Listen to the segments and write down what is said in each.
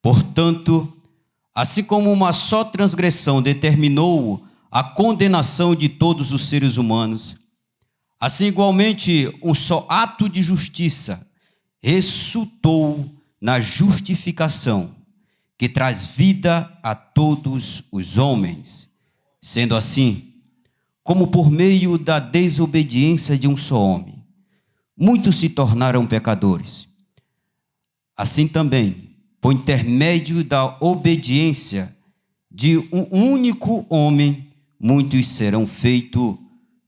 Portanto, assim como uma só transgressão determinou a condenação de todos os seres humanos, assim igualmente um só ato de justiça resultou na justificação, que traz vida a todos os homens. Sendo assim, como por meio da desobediência de um só homem, muitos se tornaram pecadores, assim também, por intermédio da obediência de um único homem, muitos serão feitos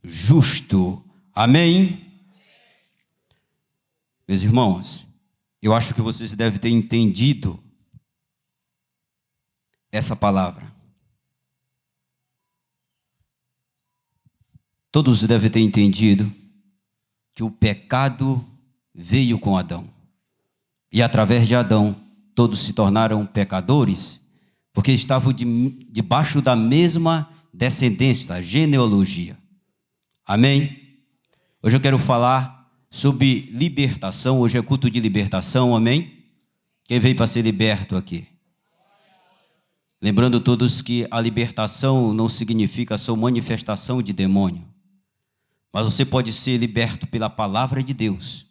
justos. Amém? Meus irmãos, eu acho que vocês devem ter entendido essa palavra. Todos devem ter entendido que o pecado veio com Adão. E através de Adão, todos se tornaram pecadores, porque estavam debaixo da mesma descendência, a genealogia. Amém? Hoje eu quero falar sobre libertação. Hoje é culto de libertação, amém? Quem veio para ser liberto aqui? Lembrando todos que a libertação não significa só manifestação de demônio, mas você pode ser liberto pela palavra de Deus,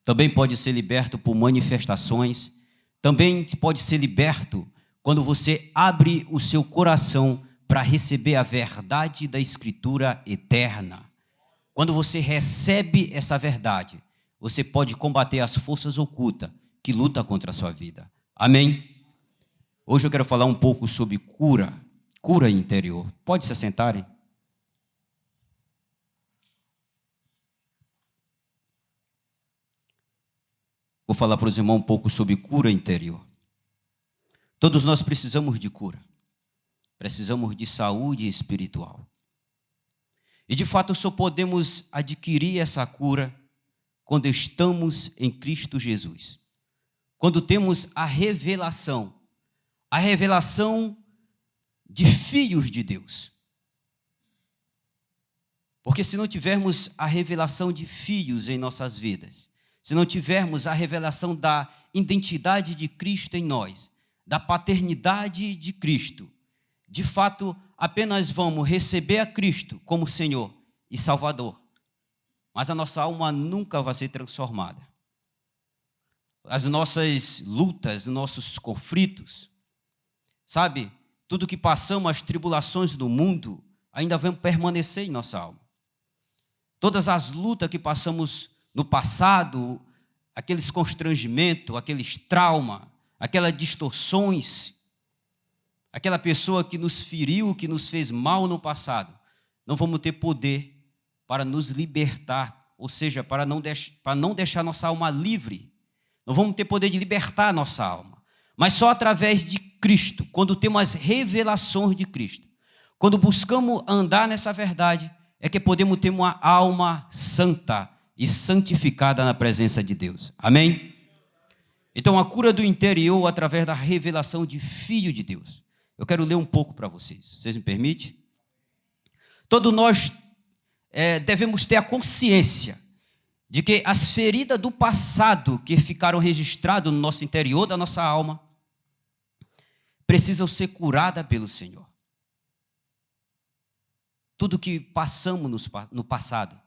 também pode ser liberto por manifestações, também pode ser liberto quando você abre o seu coração para receber a verdade da Escritura eterna. Quando você recebe essa verdade, você pode combater as forças ocultas que lutam contra a sua vida. Amém? Hoje eu quero falar um pouco sobre cura interior. Pode se sentarem? Vou falar para os irmãos um pouco sobre cura interior. Todos nós precisamos de cura. Precisamos de saúde espiritual. E de fato só podemos adquirir essa cura quando estamos em Cristo Jesus. Quando temos a revelação de filhos de Deus. Porque se não tivermos a revelação de filhos em nossas vidas, se não tivermos a revelação da identidade de Cristo em nós, da paternidade de Cristo, de fato, apenas vamos receber a Cristo como Senhor e Salvador, mas a nossa alma nunca vai ser transformada. As nossas lutas, nossos conflitos, sabe, tudo que passamos, as tribulações do mundo, ainda vão permanecer em nossa alma. Todas as lutas que passamos no passado, aqueles constrangimentos, aqueles traumas, aquelas distorções, aquela pessoa que nos feriu, que nos fez mal no passado, não vamos ter poder para nos libertar, ou seja, para não deixar nossa alma livre. Não vamos ter poder de libertar nossa alma. Mas só através de Cristo, quando temos as revelações de Cristo, quando buscamos andar nessa verdade, é que podemos ter uma alma santa e santificada na presença de Deus. Amém? Então, a cura do interior através da revelação de Filho de Deus. Eu quero ler um pouco para vocês. Vocês me permitem? Todos nós devemos ter a consciência de que as feridas do passado que ficaram registradas no nosso interior da nossa alma precisam ser curadas pelo Senhor. Tudo que passamos no passado.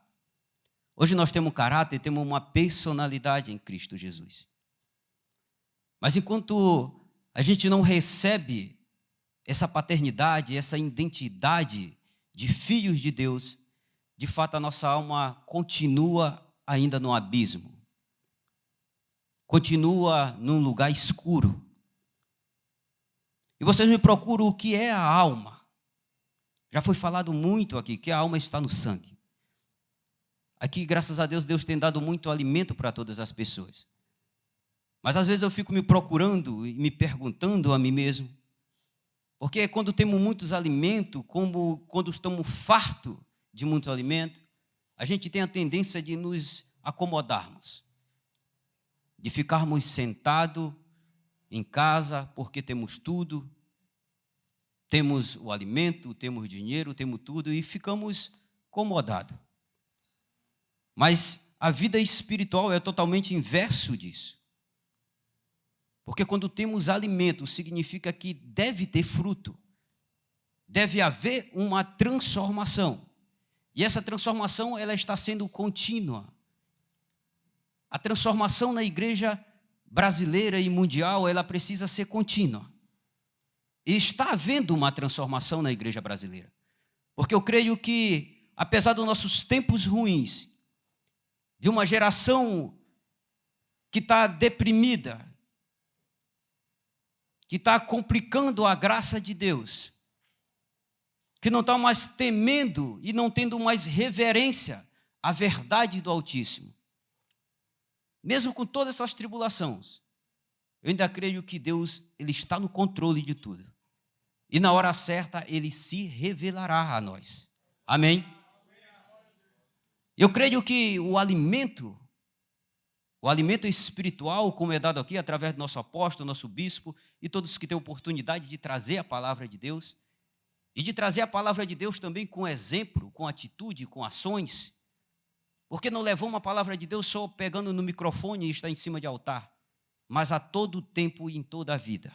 Hoje nós temos caráter, temos uma personalidade em Cristo Jesus. Mas enquanto a gente não recebe essa paternidade, essa identidade de filhos de Deus, de fato a nossa alma continua ainda no abismo. Continua num lugar escuro. E vocês me procuram o que é a alma. Já foi falado muito aqui que a alma está no sangue. Aqui, graças a Deus, Deus tem dado muito alimento para todas as pessoas. Mas às vezes eu fico me procurando e me perguntando a mim mesmo, porque quando temos muitos alimentos, como quando estamos fartos de muito alimento, a gente tem a tendência de nos acomodarmos, de ficarmos sentados em casa porque temos tudo, temos o alimento, temos dinheiro, temos tudo e ficamos acomodados. Mas a vida espiritual é totalmente inverso disso. Porque quando temos alimento, significa que deve ter fruto. Deve haver uma transformação. E essa transformação, ela está sendo contínua. A transformação na igreja brasileira e mundial, ela precisa ser contínua. E está havendo uma transformação na igreja brasileira. Porque eu creio que, apesar dos nossos tempos ruins, de uma geração que está deprimida, que está complicando a graça de Deus, que não está mais temendo e não tendo mais reverência à verdade do Altíssimo. Mesmo com todas essas tribulações, eu ainda creio que Deus, Ele está no controle de tudo. E na hora certa, Ele se revelará a nós. Amém? Eu creio que o alimento espiritual, como é dado aqui através do nosso apóstolo, nosso bispo e todos que têm oportunidade de trazer a palavra de Deus, e de trazer a palavra de Deus também com exemplo, com atitude, com ações, porque não levamos a palavra de Deus só pegando no microfone e está em cima de altar, mas a todo tempo e em toda a vida.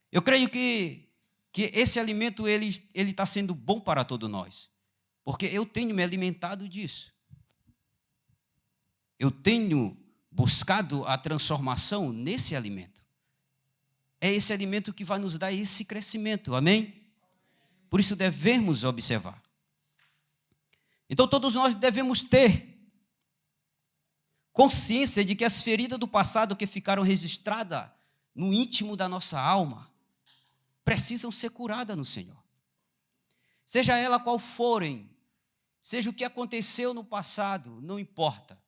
Eu creio que esse alimento ele está sendo bom para todos nós, porque eu tenho me alimentado disso. Eu tenho buscado a transformação nesse alimento. É esse alimento que vai nos dar esse crescimento, amém? Por isso devemos observar. Então todos nós devemos ter consciência de que as feridas do passado que ficaram registradas no íntimo da nossa alma precisam ser curadas no Senhor. Seja ela qual forem, seja o que aconteceu no passado, não importa.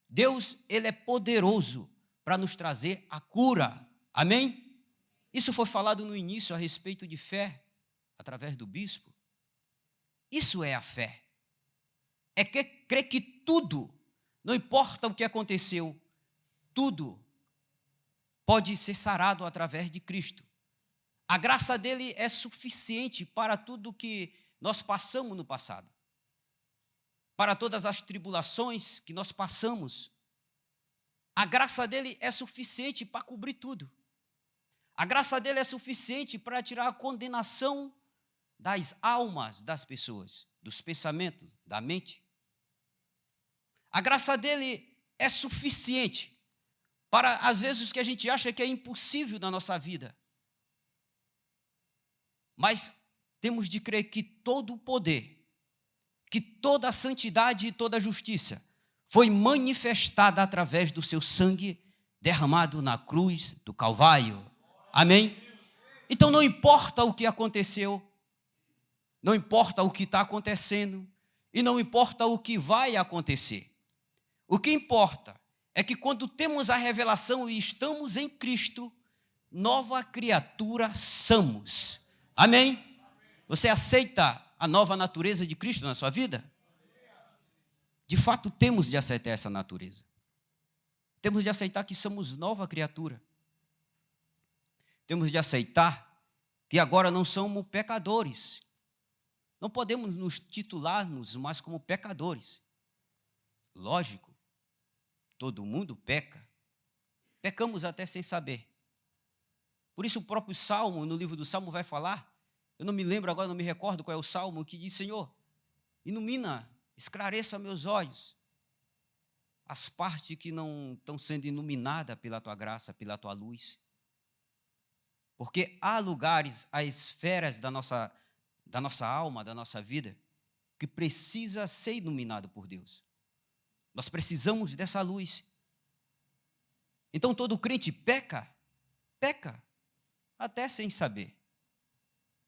Deus, Ele é poderoso para nos trazer a cura. Amém? Isso foi falado no início a respeito de fé, através do bispo. Isso é a fé. É crer que tudo, não importa o que aconteceu, tudo pode ser sarado através de Cristo. A graça dele é suficiente para tudo que nós passamos no passado. Para todas as tribulações que nós passamos. A graça dele é suficiente para cobrir tudo. A graça dele é suficiente para tirar a condenação das almas das pessoas, dos pensamentos, da mente. A graça dele é suficiente para, às vezes, o que a gente acha que é impossível na nossa vida. Mas temos de crer que todo o poder, que toda a santidade e toda a justiça foi manifestada através do seu sangue derramado na cruz do Calvário. Amém? Então não importa o que aconteceu, não importa o que está acontecendo e não importa o que vai acontecer. O que importa é que quando temos a revelação e estamos em Cristo, nova criatura somos. Amém? Você aceita a nova natureza de Cristo na sua vida? De fato, temos de aceitar essa natureza. Temos de aceitar que somos nova criatura. Temos de aceitar que agora não somos pecadores. Não podemos nos titular-nos mais como pecadores. Lógico, todo mundo peca. Pecamos até sem saber. Por isso o próprio Salmo, no livro do Salmo, vai falar, eu não me lembro agora, não me recordo qual é o Salmo, que diz, Senhor, ilumina, esclareça meus olhos, as partes que não estão sendo iluminadas pela Tua graça, pela Tua luz. Porque há lugares, há esferas da nossa alma, da nossa vida, que precisa ser iluminado por Deus. Nós precisamos dessa luz. Então todo crente peca, até sem saber.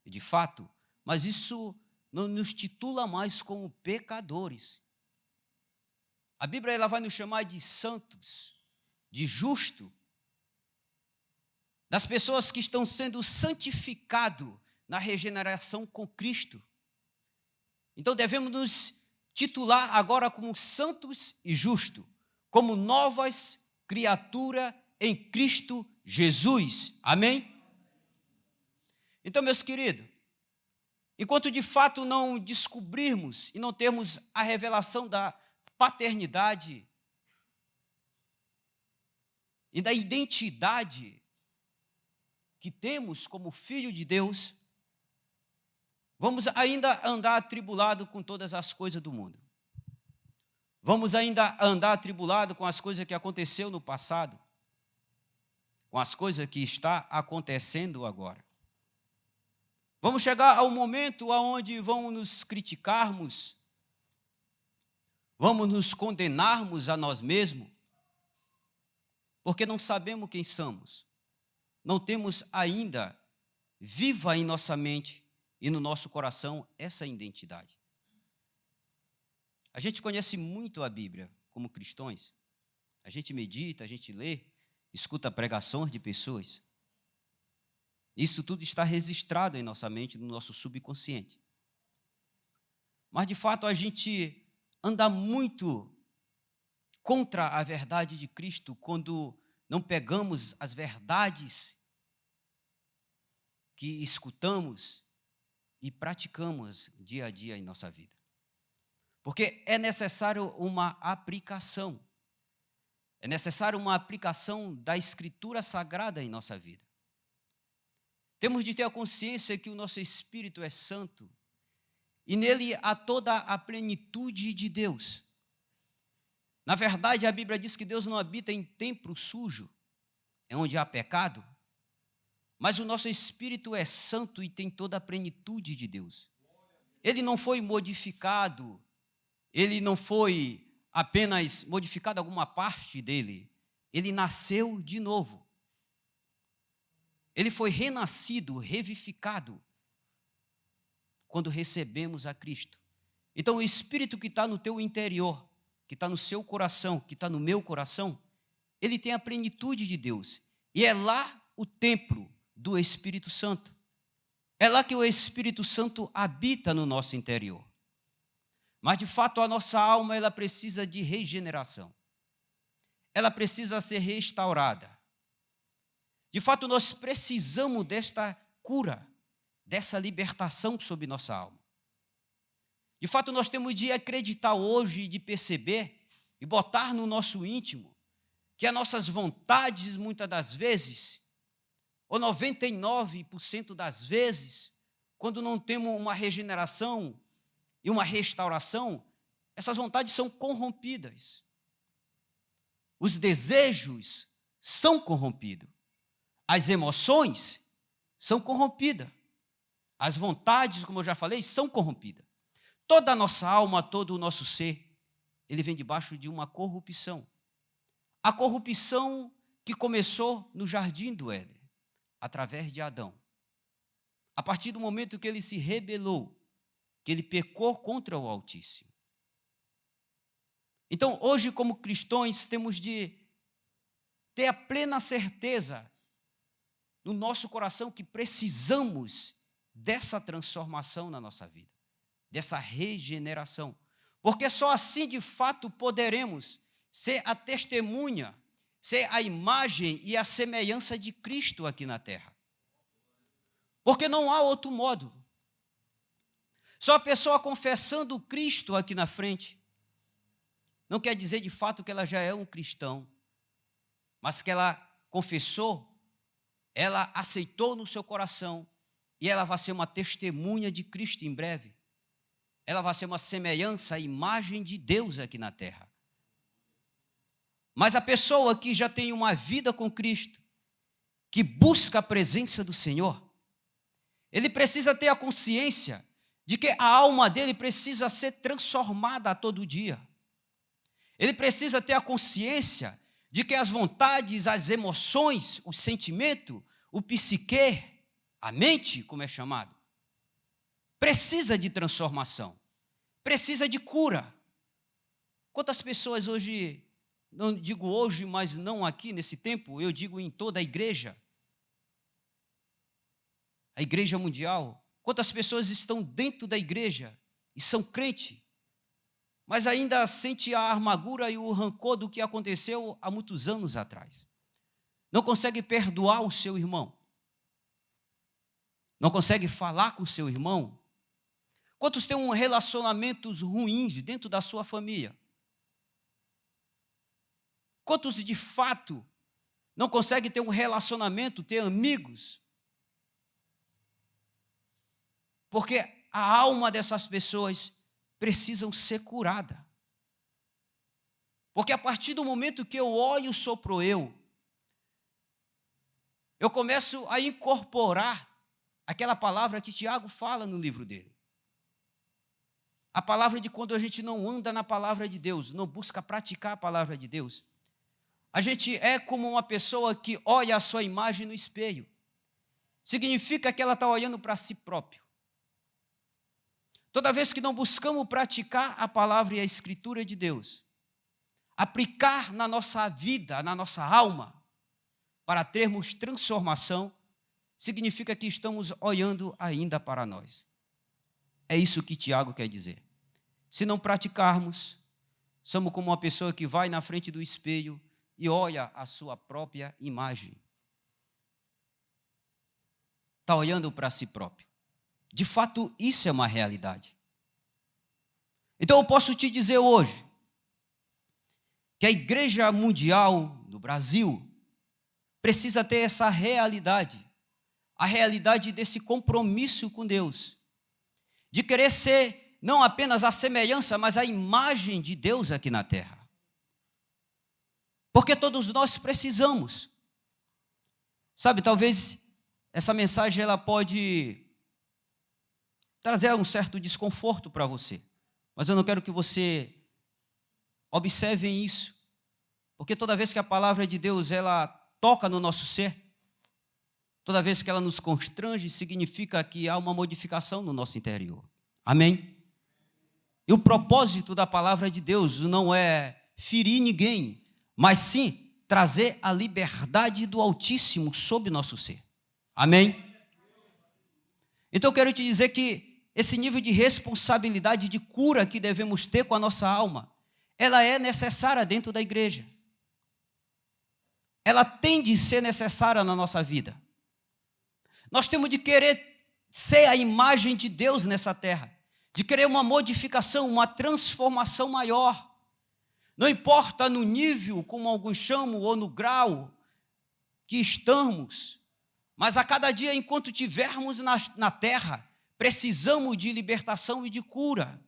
De fato, mas isso não nos titula mais como pecadores. A Bíblia ela vai nos chamar de santos, de justo, das pessoas que estão sendo santificados na regeneração com Cristo. Então devemos nos titular agora como santos e justos, como novas criaturas em Cristo Jesus. Amém? Então, meus queridos, enquanto de fato não descobrirmos e não termos a revelação da paternidade, e da identidade que temos como filho de Deus, vamos ainda andar atribulado com todas as coisas do mundo. Vamos ainda andar atribulado com as coisas que aconteceu no passado, com as coisas que está acontecendo agora. Vamos chegar ao momento onde vamos nos criticarmos, vamos nos condenarmos a nós mesmos, porque não sabemos quem somos. Não temos ainda viva em nossa mente e no nosso coração essa identidade. A gente conhece muito a Bíblia como cristãos. A gente medita, a gente lê, escuta pregações de pessoas. Isso tudo está registrado em nossa mente, no nosso subconsciente. Mas, de fato, a gente anda muito contra a verdade de Cristo quando não pegamos as verdades que escutamos e praticamos dia a dia em nossa vida. Porque é necessário uma aplicação. É necessário uma aplicação da Escritura Sagrada em nossa vida. Temos de ter a consciência que o nosso Espírito é santo e nele há toda a plenitude de Deus. Na verdade, a Bíblia diz que Deus não habita em templo sujo, é onde há pecado, mas o nosso Espírito é santo e tem toda a plenitude de Deus. Ele não foi modificado, ele não foi apenas modificado alguma parte dele, ele nasceu de novo. Ele foi renascido, revivificado, quando recebemos a Cristo. Então, o Espírito que está no teu interior, que está no seu coração, que está no meu coração, ele tem a plenitude de Deus. E é lá o templo do Espírito Santo. É lá que o Espírito Santo habita no nosso interior. Mas, de fato, a nossa alma ela precisa de regeneração. Ela precisa ser restaurada. De fato, nós precisamos desta cura, dessa libertação sobre nossa alma. De fato, nós temos de acreditar hoje e de perceber e botar no nosso íntimo que as nossas vontades, muitas das vezes, ou 99% das vezes, quando não temos uma regeneração e uma restauração, essas vontades são corrompidas. Os desejos são corrompidos. As emoções são corrompidas. As vontades, como eu já falei, são corrompidas. Toda a nossa alma, todo o nosso ser, ele vem debaixo de uma corrupção. A corrupção que começou no jardim do Éden, através de Adão. A partir do momento que ele se rebelou, que ele pecou contra o Altíssimo. Então, hoje, como cristãos, temos de ter a plena certeza no nosso coração que precisamos dessa transformação na nossa vida, dessa regeneração. Porque só assim, de fato, poderemos ser a testemunha, ser a imagem e a semelhança de Cristo aqui na terra. Porque não há outro modo. Só a pessoa confessando Cristo aqui na frente não quer dizer, de fato, que ela já é um cristão, mas que ela confessou, ela aceitou no seu coração e ela vai ser uma testemunha de Cristo em breve. Ela vai ser uma semelhança, a imagem de Deus aqui na terra. Mas a pessoa que já tem uma vida com Cristo, que busca a presença do Senhor, ele precisa ter a consciência de que a alma dele precisa ser transformada a todo dia. Ele precisa ter a consciência de que as vontades, as emoções, o sentimento, o psique, a mente, como é chamado, precisa de transformação, precisa de cura. Quantas pessoas hoje, não digo hoje, mas não aqui nesse tempo, eu digo em toda a igreja mundial, quantas pessoas estão dentro da igreja e são crentes, mas ainda sente a amargura e o rancor do que aconteceu há muitos anos atrás. Não consegue perdoar o seu irmão. Não consegue falar com o seu irmão. Quantos têm relacionamentos ruins dentro da sua família? Quantos, de fato, não consegue ter um relacionamento, ter amigos. Porque a alma dessas pessoas precisam ser curada. Porque a partir do momento que eu olho sobre eu começo a incorporar aquela palavra que Tiago fala no livro dele. A palavra de quando a gente não anda na palavra de Deus, não busca praticar a palavra de Deus. A gente é como uma pessoa que olha a sua imagem no espelho. Significa que ela está olhando para si próprio. Toda vez que não buscamos praticar a palavra e a escritura de Deus, aplicar na nossa vida, na nossa alma, para termos transformação, significa que estamos olhando ainda para nós. É isso que Tiago quer dizer. Se não praticarmos, somos como uma pessoa que vai na frente do espelho e olha a sua própria imagem. Está olhando para si próprio. De fato, isso é uma realidade. Então, eu posso te dizer hoje que a Igreja Mundial do Brasil precisa ter essa realidade, a realidade desse compromisso com Deus, de querer ser não apenas a semelhança, mas a imagem de Deus aqui na terra. Porque todos nós precisamos. Sabe, talvez essa mensagem ela pode trazer um certo desconforto para você, mas eu não quero que você observe isso, porque toda vez que a palavra de Deus ela toca no nosso ser, toda vez que ela nos constrange, significa que há uma modificação no nosso interior. Amém? E o propósito da palavra de Deus não é ferir ninguém, mas sim trazer a liberdade do Altíssimo sobre nosso ser. Amém? Então eu quero te dizer que esse nível de responsabilidade de cura que devemos ter com a nossa alma, ela é necessária dentro da igreja. Ela tem de ser necessária na nossa vida. Nós temos de querer ser a imagem de Deus nessa terra, de querer uma modificação, uma transformação maior. Não importa no nível, como alguns chamam, ou no grau que estamos, mas a cada dia, enquanto tivermos na terra, precisamos de libertação e de cura.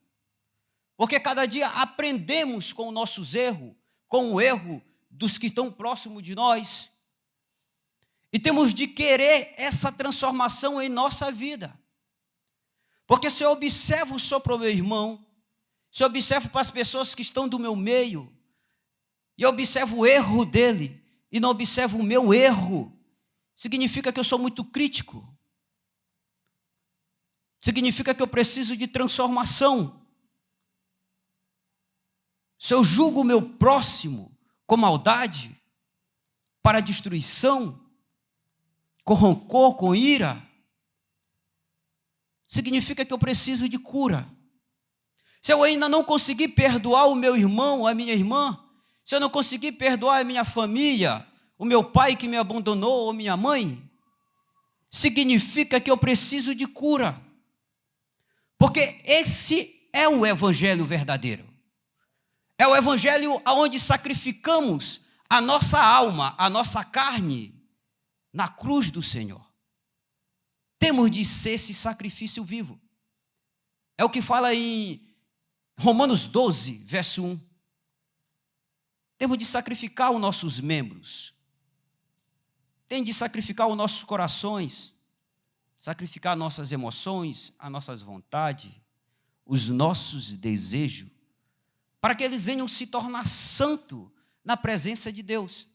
Porque cada dia aprendemos com os nossos erros, com o erro dos que estão próximos de nós. E temos de querer essa transformação em nossa vida. Porque se eu observo só para o meu irmão, se eu observo para as pessoas que estão do meu meio, e eu observo o erro dele, e não observo o meu erro, significa que eu sou muito crítico. Significa que eu preciso de transformação. Se eu julgo o meu próximo com maldade, para destruição, com rancor, com ira, significa que eu preciso de cura. Se eu ainda não conseguir perdoar o meu irmão, a minha irmã, se eu não conseguir perdoar a minha família, o meu pai que me abandonou, ou minha mãe, significa que eu preciso de cura. Porque esse é o evangelho verdadeiro. É o evangelho onde sacrificamos a nossa alma, a nossa carne, na cruz do Senhor. Temos de ser esse sacrifício vivo. É o que fala em Romanos 12, verso 1. Temos de sacrificar os nossos membros. Tem de sacrificar os nossos corações, sacrificar nossas emoções, as nossas vontades, os nossos desejos, para que eles venham se tornar santos na presença de Deus.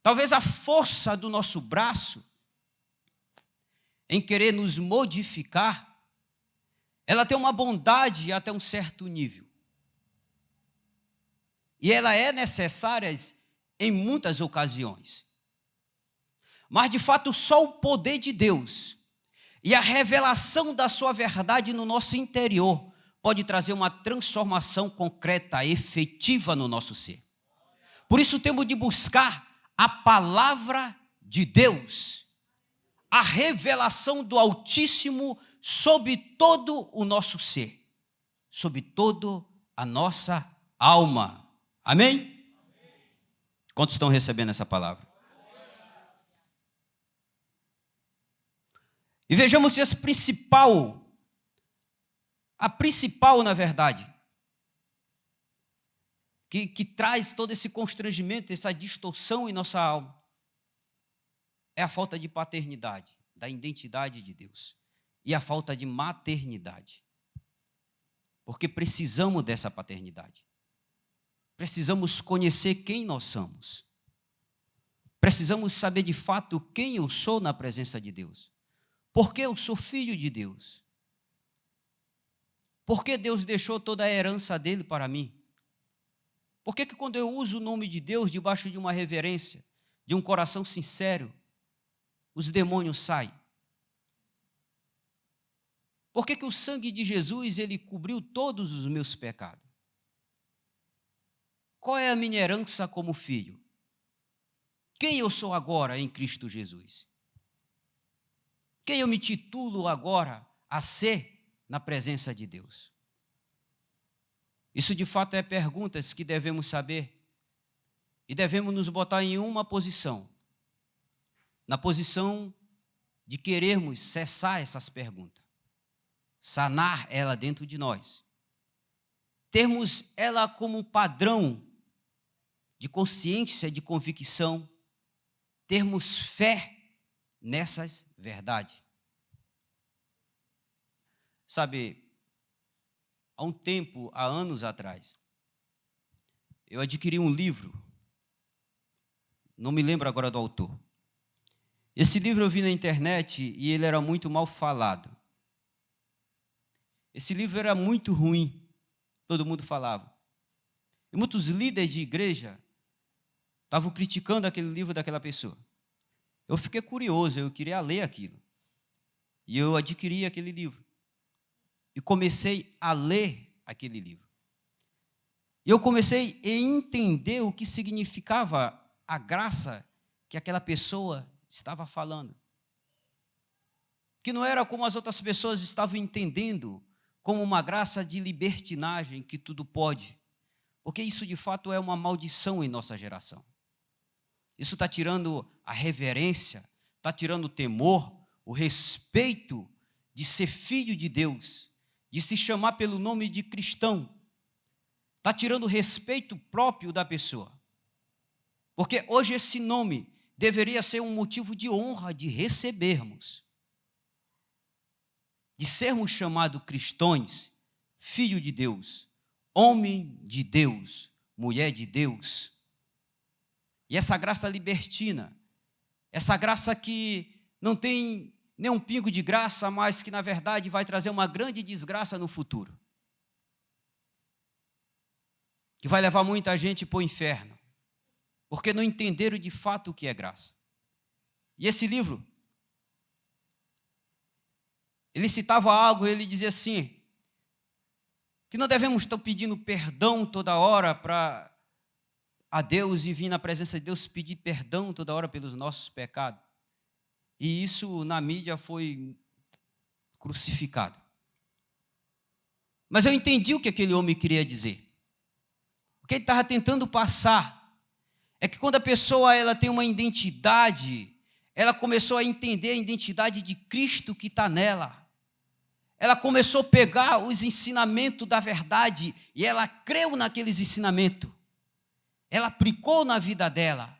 Talvez a força do nosso braço em querer nos modificar, ela tem uma bondade até um certo nível. E ela é necessária em muitas ocasiões. Mas, de fato, só o poder de Deus e a revelação da sua verdade no nosso interior pode trazer uma transformação concreta, efetiva no nosso ser. Por isso temos de buscar a palavra de Deus, a revelação do Altíssimo sobre todo o nosso ser, sobre toda a nossa alma. Amém? Quantos estão recebendo essa palavra? E vejamos que a principal, na verdade, que traz todo esse constrangimento, essa distorção em nossa alma, é a falta de paternidade, da identidade de Deus, e a falta de maternidade. Porque precisamos dessa paternidade. Precisamos conhecer quem nós somos. Precisamos saber de fato quem eu sou na presença de Deus. Por que eu sou filho de Deus? Por que Deus deixou toda a herança dele para mim? Por que quando eu uso o nome de Deus debaixo de uma reverência, de um coração sincero, os demônios saem? Por que o sangue de Jesus, ele cobriu todos os meus pecados? Qual é a minha herança como filho? Quem eu sou agora em Cristo Jesus? Quem eu me titulo agora a ser na presença de Deus? Isso de fato é perguntas que devemos saber e devemos nos botar em uma posição, na posição de querermos cessar essas perguntas, sanar ela dentro de nós, termos ela como um padrão de consciência, de convicção, termos fé nessas verdades. Sabe, há um tempo, há anos atrás, eu adquiri um livro, não me lembro agora do autor. Esse livro eu vi na internet e ele era muito mal falado. Esse livro era muito ruim, todo mundo falava. E muitos líderes de igreja estavam criticando aquele livro daquela pessoa. Eu fiquei curioso, eu queria ler aquilo. E eu adquiri aquele livro. E comecei a ler aquele livro. E eu comecei a entender o que significava a graça que aquela pessoa estava falando. Que não era como as outras pessoas estavam entendendo, como uma graça de libertinagem, que tudo pode. Porque isso, de fato, é uma maldição em nossa geração. Isso está tirando a reverência, está tirando o temor, o respeito de ser filho de Deus, de se chamar pelo nome de cristão. Está tirando o respeito próprio da pessoa. Porque hoje esse nome deveria ser um motivo de honra de recebermos, de sermos chamados cristãos, filho de Deus, homem de Deus, mulher de Deus. E essa graça libertina, essa graça que não tem nem um pingo de graça, mas que na verdade vai trazer uma grande desgraça no futuro. Que vai levar muita gente para o inferno, porque não entenderam de fato o que é graça. E esse livro, ele citava algo, ele dizia assim, que não devemos estar pedindo perdão toda hora a Deus e vir na presença de Deus pedir perdão toda hora pelos nossos pecados. E isso na mídia foi crucificado. Mas eu entendi o que aquele homem queria dizer. O que ele estava tentando passar é que quando a pessoa ela tem uma identidade, ela começou a entender a identidade de Cristo que está nela. Ela começou a pegar os ensinamentos da verdade e ela creu naqueles ensinamentos. Ela aplicou na vida dela.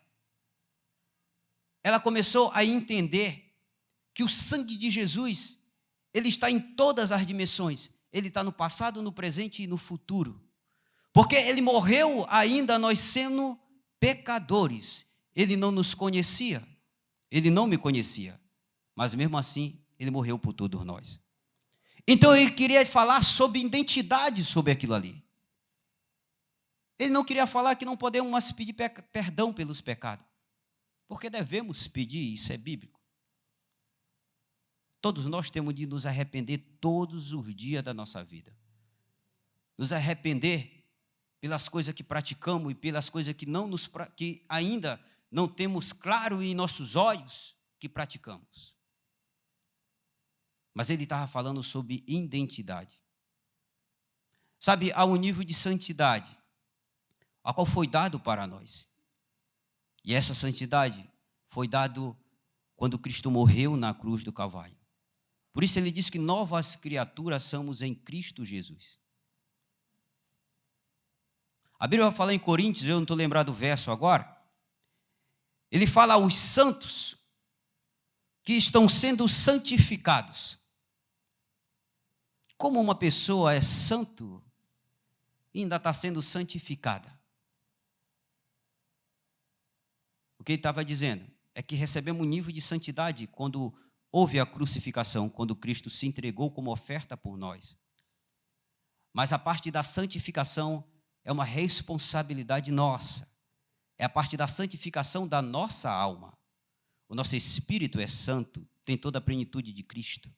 Ela começou a entender que o sangue de Jesus, ele está em todas as dimensões. Ele está no passado, no presente e no futuro. Porque ele morreu ainda nós sendo pecadores. Ele não nos conhecia. Ele não me conhecia. Mas mesmo assim, ele morreu por todos nós. Então ele queria falar sobre identidade sobre aquilo ali. Ele não queria falar que não podemos mais pedir perdão pelos pecados. Porque devemos pedir, isso é bíblico. Todos nós temos de nos arrepender todos os dias da nossa vida. Nos arrepender pelas coisas que praticamos e pelas coisas que ainda não temos claro em nossos olhos que praticamos. Mas ele estava falando sobre identidade. Sabe, há um nível de santidade a qual foi dado para nós. E essa santidade foi dado quando Cristo morreu na cruz do Calvário. Por isso ele diz que novas criaturas somos em Cristo Jesus. A Bíblia vai falar em Coríntios, eu não estou lembrado do verso agora. Ele fala aos santos que estão sendo santificados. Como uma pessoa é santo e ainda está sendo santificada? O que ele estava dizendo é que recebemos um nível de santidade quando houve a crucificação, quando Cristo se entregou como oferta por nós. Mas a parte da santificação é uma responsabilidade nossa. É a parte da santificação da nossa alma. O nosso espírito é santo, tem toda a plenitude de Cristo.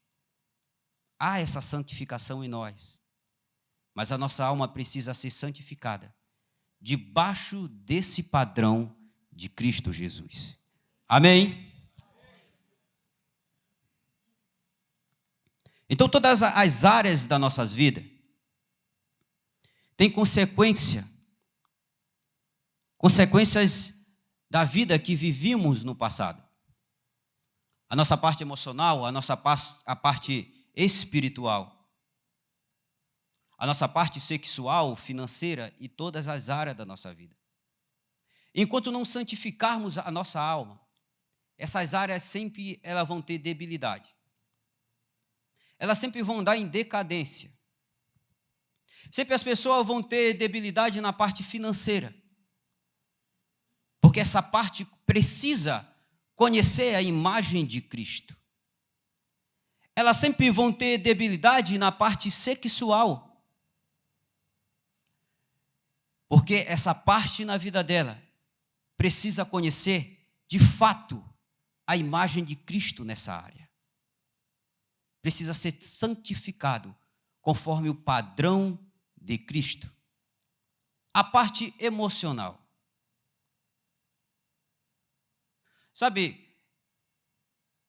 Há essa santificação em nós. Mas a nossa alma precisa ser santificada debaixo desse padrão de Cristo Jesus. Amém? Então, todas as áreas das nossas vidas têm consequências da vida que vivíamos no passado. A nossa parte emocional, a parte espiritual, a nossa parte sexual, financeira e todas as áreas da nossa vida. Enquanto não santificarmos a nossa alma, essas áreas sempre elas vão ter debilidade. Elas sempre vão dar em decadência. Sempre as pessoas vão ter debilidade na parte financeira. Porque essa parte precisa conhecer a imagem de Cristo. Elas sempre vão ter debilidade na parte sexual. Porque essa parte na vida dela precisa conhecer, de fato, a imagem de Cristo nessa área. Precisa ser santificado conforme o padrão de Cristo. A parte emocional. Sabe,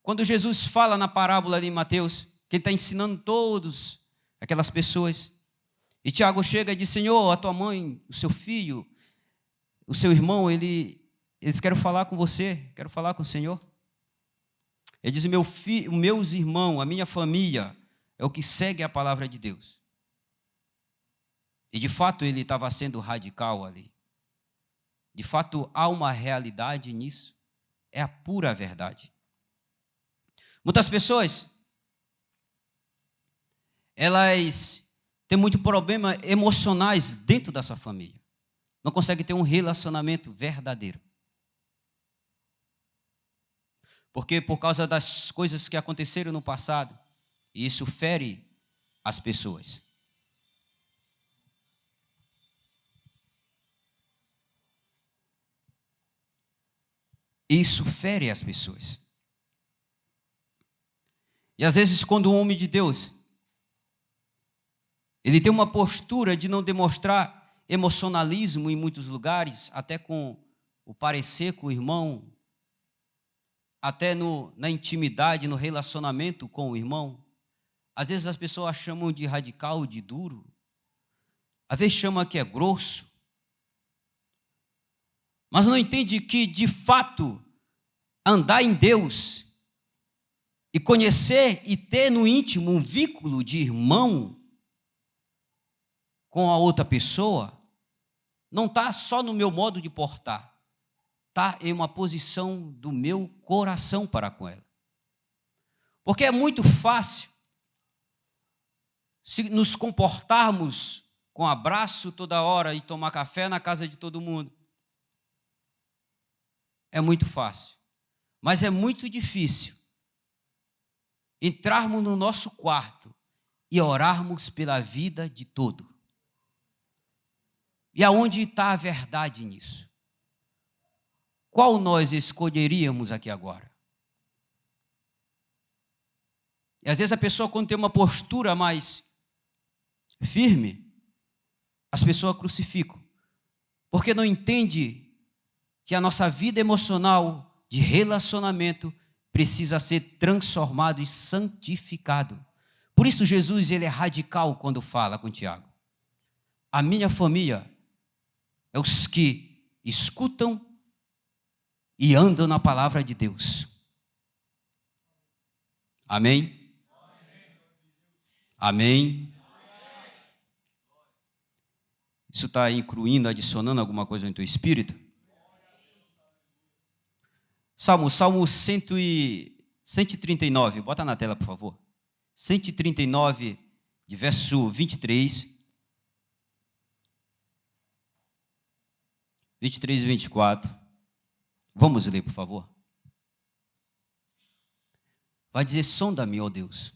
quando Jesus fala na parábola de Mateus, que ele está ensinando todos aquelas pessoas, e Tiago chega e diz: Senhor, a tua mãe, o seu filho, o seu irmão, eles querem falar com você, quero falar com o Senhor. Ele diz: meus irmãos, a minha família, é o que segue a palavra de Deus. E de fato ele estava sendo radical ali. De fato há uma realidade nisso. É a pura verdade. Muitas pessoas, elas têm muito problema emocionais dentro da sua família. Não conseguem ter um relacionamento verdadeiro. Porque por causa das coisas que aconteceram no passado, isso fere as pessoas. Isso fere as pessoas. E às vezes, quando um homem de Deus, ele tem uma postura de não demonstrar emocionalismo em muitos lugares, até com o parecer com o irmão, até na intimidade, no relacionamento com o irmão. Às vezes as pessoas chamam de radical, de duro. Às vezes chamam que é grosso. Mas não entende que, de fato, andar em Deus e conhecer e ter no íntimo um vínculo de irmão com a outra pessoa, não está só no meu modo de portar, está em uma posição do meu coração para com ela. Porque é muito fácil se nos comportarmos com abraço toda hora e tomar café na casa de todo mundo. É muito fácil, mas é muito difícil entrarmos no nosso quarto e orarmos pela vida de todo. E aonde está a verdade nisso? Qual nós escolheríamos aqui agora? E às vezes a pessoa, quando tem uma postura mais firme, as pessoas crucificam, porque não entende que a nossa vida emocional de relacionamento precisa ser transformado e santificado. Por isso Jesus ele é radical quando fala com Tiago. A minha família é os que escutam e andam na palavra de Deus. Amém? Amém? Isso está incluindo, adicionando alguma coisa no teu espírito? Salmo 139, bota na tela, por favor. 139, de verso 23. 23 e 24. Vamos ler, por favor. Vai dizer: sonda-me, ó Deus,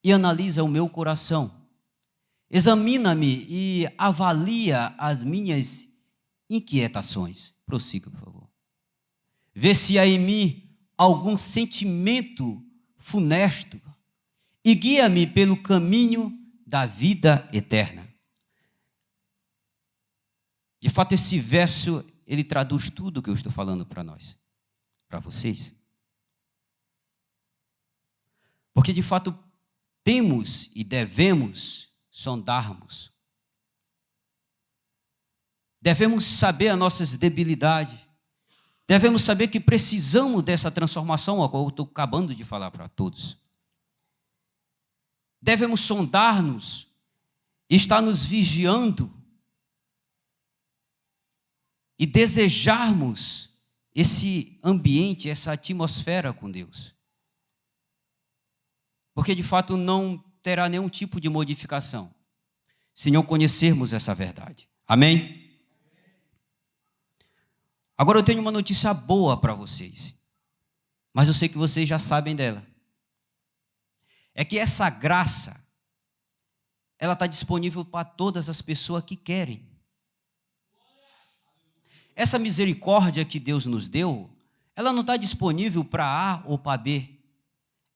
e analisa o meu coração. Examina-me e avalia as minhas inquietações. Prossiga, por favor. Vê se há em mim algum sentimento funesto e guia-me pelo caminho da vida eterna. De fato, esse verso, ele traduz tudo o que eu estou falando para nós, para vocês. Porque, de fato, temos e devemos sondarmos. Devemos saber as nossas debilidades. Devemos saber que precisamos dessa transformação, a qual eu estou acabando de falar para todos. Devemos sondar-nos, estar nos vigiando e desejarmos esse ambiente, essa atmosfera com Deus. Porque, de fato, não terá nenhum tipo de modificação se não conhecermos essa verdade. Amém? Agora eu tenho uma notícia boa para vocês, mas eu sei que vocês já sabem dela. É que essa graça, ela está disponível para todas as pessoas que querem. Essa misericórdia que Deus nos deu, ela não está disponível para A ou para B.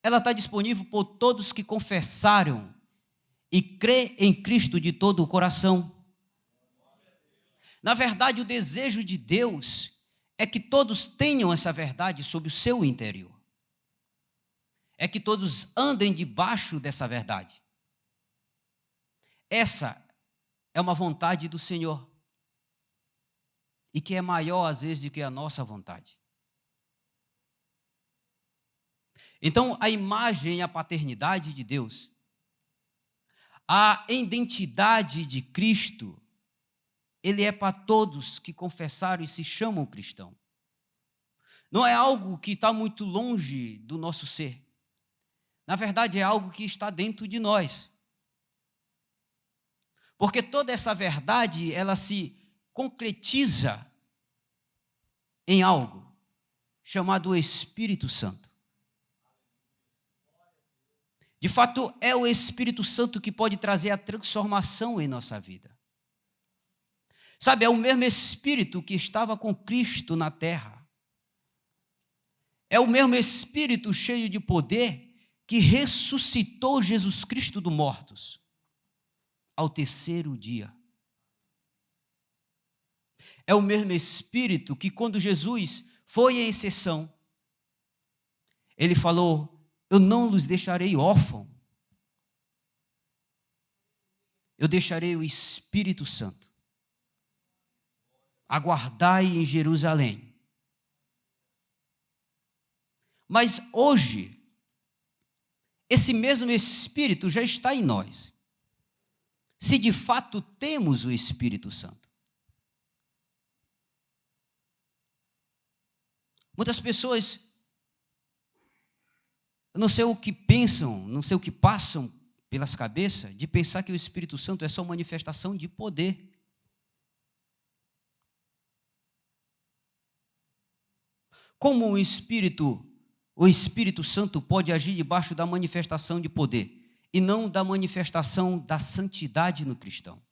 Ela está disponível por todos que confessaram e crê em Cristo de todo o coração. Na verdade, o desejo de Deus é que todos tenham essa verdade sobre o seu interior. É que todos andem debaixo dessa verdade. Essa é uma vontade do Senhor. E que é maior, às vezes, do que a nossa vontade. Então, a imagem e a paternidade de Deus, a identidade de Cristo, ele é para todos que confessaram e se chamam cristão. Não é algo que está muito longe do nosso ser. Na verdade, é algo que está dentro de nós. Porque toda essa verdade, ela se concretiza em algo chamado Espírito Santo. De fato, é o Espírito Santo que pode trazer a transformação em nossa vida. Sabe, é o mesmo Espírito que estava com Cristo na terra. É o mesmo Espírito cheio de poder que ressuscitou Jesus Cristo dos mortos ao terceiro dia. É o mesmo Espírito que, quando Jesus foi em sessão, ele falou: eu não os deixarei órfãos, eu deixarei o Espírito Santo. Aguardai em Jerusalém. Mas hoje, esse mesmo Espírito já está em nós, se de fato temos o Espírito Santo. Muitas pessoas, eu não sei o que pensam, não sei o que passam pelas cabeças, de pensar que o Espírito Santo é só manifestação de poder. Como o Espírito Santo pode agir debaixo da manifestação de poder e não da manifestação da santidade no cristão?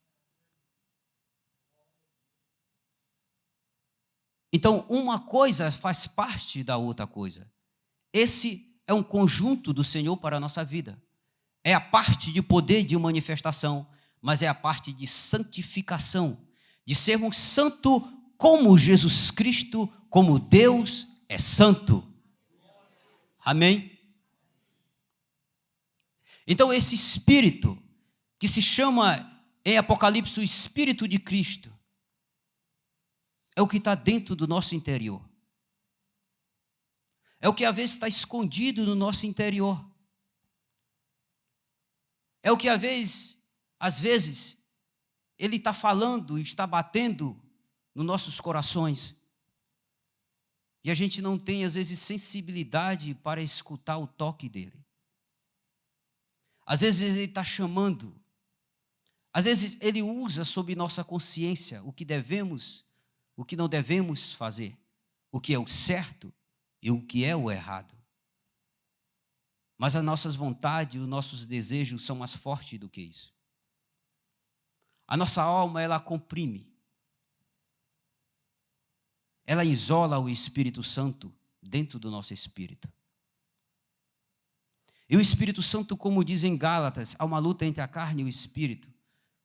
Então, uma coisa faz parte da outra coisa. Esse é um conjunto do Senhor para a nossa vida. É a parte de poder de manifestação, mas é a parte de santificação, de sermos santos como Jesus Cristo, como Deus é santo. Amém? Então, esse Espírito, que se chama em Apocalipse o Espírito de Cristo, é o que está dentro do nosso interior. É o que às vezes está escondido no nosso interior. É o que às vezes, Ele está falando, está batendo nos nossos corações. E a gente não tem, às vezes, sensibilidade para escutar o toque dEle. Às vezes Ele está chamando. Às vezes Ele usa sob nossa consciência o que devemos, o que não devemos fazer, o que é o certo e o que é o errado. Mas as nossas vontades, os nossos desejos são mais fortes do que isso. A nossa alma, ela comprime. Ela isola o Espírito Santo dentro do nosso espírito. E o Espírito Santo, como diz em Gálatas, há uma luta entre a carne e o Espírito.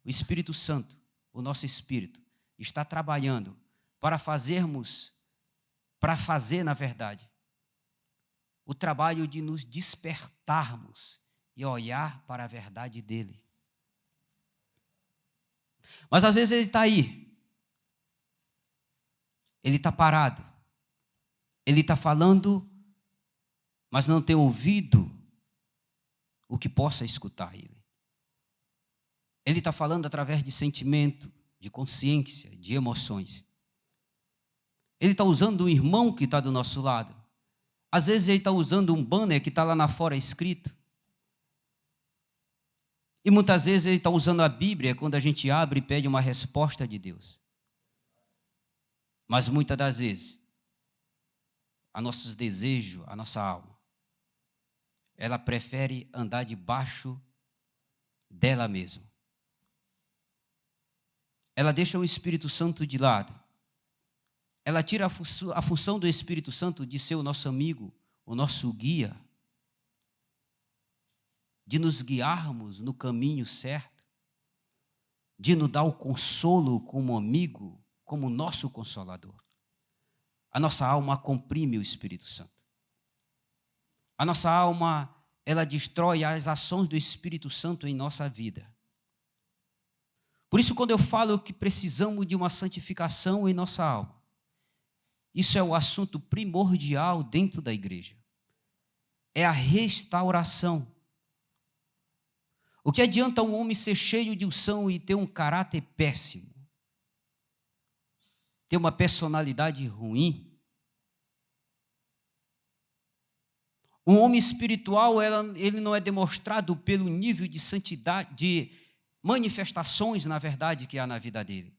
O Espírito Santo, o nosso espírito, está trabalhando para fazer, na verdade, o trabalho de nos despertarmos e olhar para a verdade dele. Mas às vezes ele está aí. Ele está parado. Ele está falando, mas não tem ouvido o que possa escutar ele. Ele está falando através de sentimento, de consciência, de emoções. Ele está usando um irmão que está do nosso lado. Às vezes ele está usando um banner que está lá na fora escrito. E muitas vezes ele está usando a Bíblia quando a gente abre e pede uma resposta de Deus. Mas muitas das vezes, a nossos desejos, a nossa alma, ela prefere andar debaixo dela mesma. Ela deixa o Espírito Santo de lado. Ela tira a função do Espírito Santo de ser o nosso amigo, o nosso guia, de nos guiarmos no caminho certo, de nos dar o consolo como amigo, como nosso consolador. A nossa alma comprime o Espírito Santo. A nossa alma, ela destrói as ações do Espírito Santo em nossa vida. Por isso, quando eu falo que precisamos de uma santificação em nossa alma, isso é o assunto primordial dentro da igreja. É a restauração. O que adianta um homem ser cheio de unção e ter um caráter péssimo? Ter uma personalidade ruim? Um homem espiritual, ele não é demonstrado pelo nível de santidade, de manifestações, na verdade, que há na vida dele,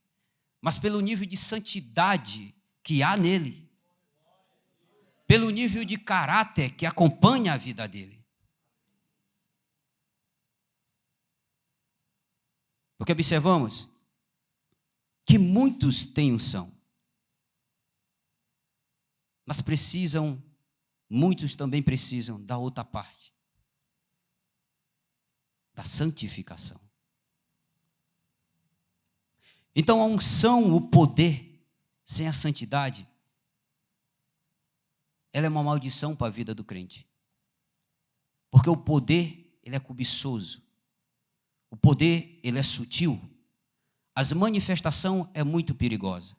mas pelo nível de santidade que há nele, pelo nível de caráter que acompanha a vida dele. Porque observamos que muitos têm unção, mas muitos também precisam da outra parte, da santificação. Então a unção, o poder, sem a santidade, ela é uma maldição para a vida do crente. Porque o poder, ele é cobiçoso. O poder, ele é sutil. As manifestações é muito perigosa.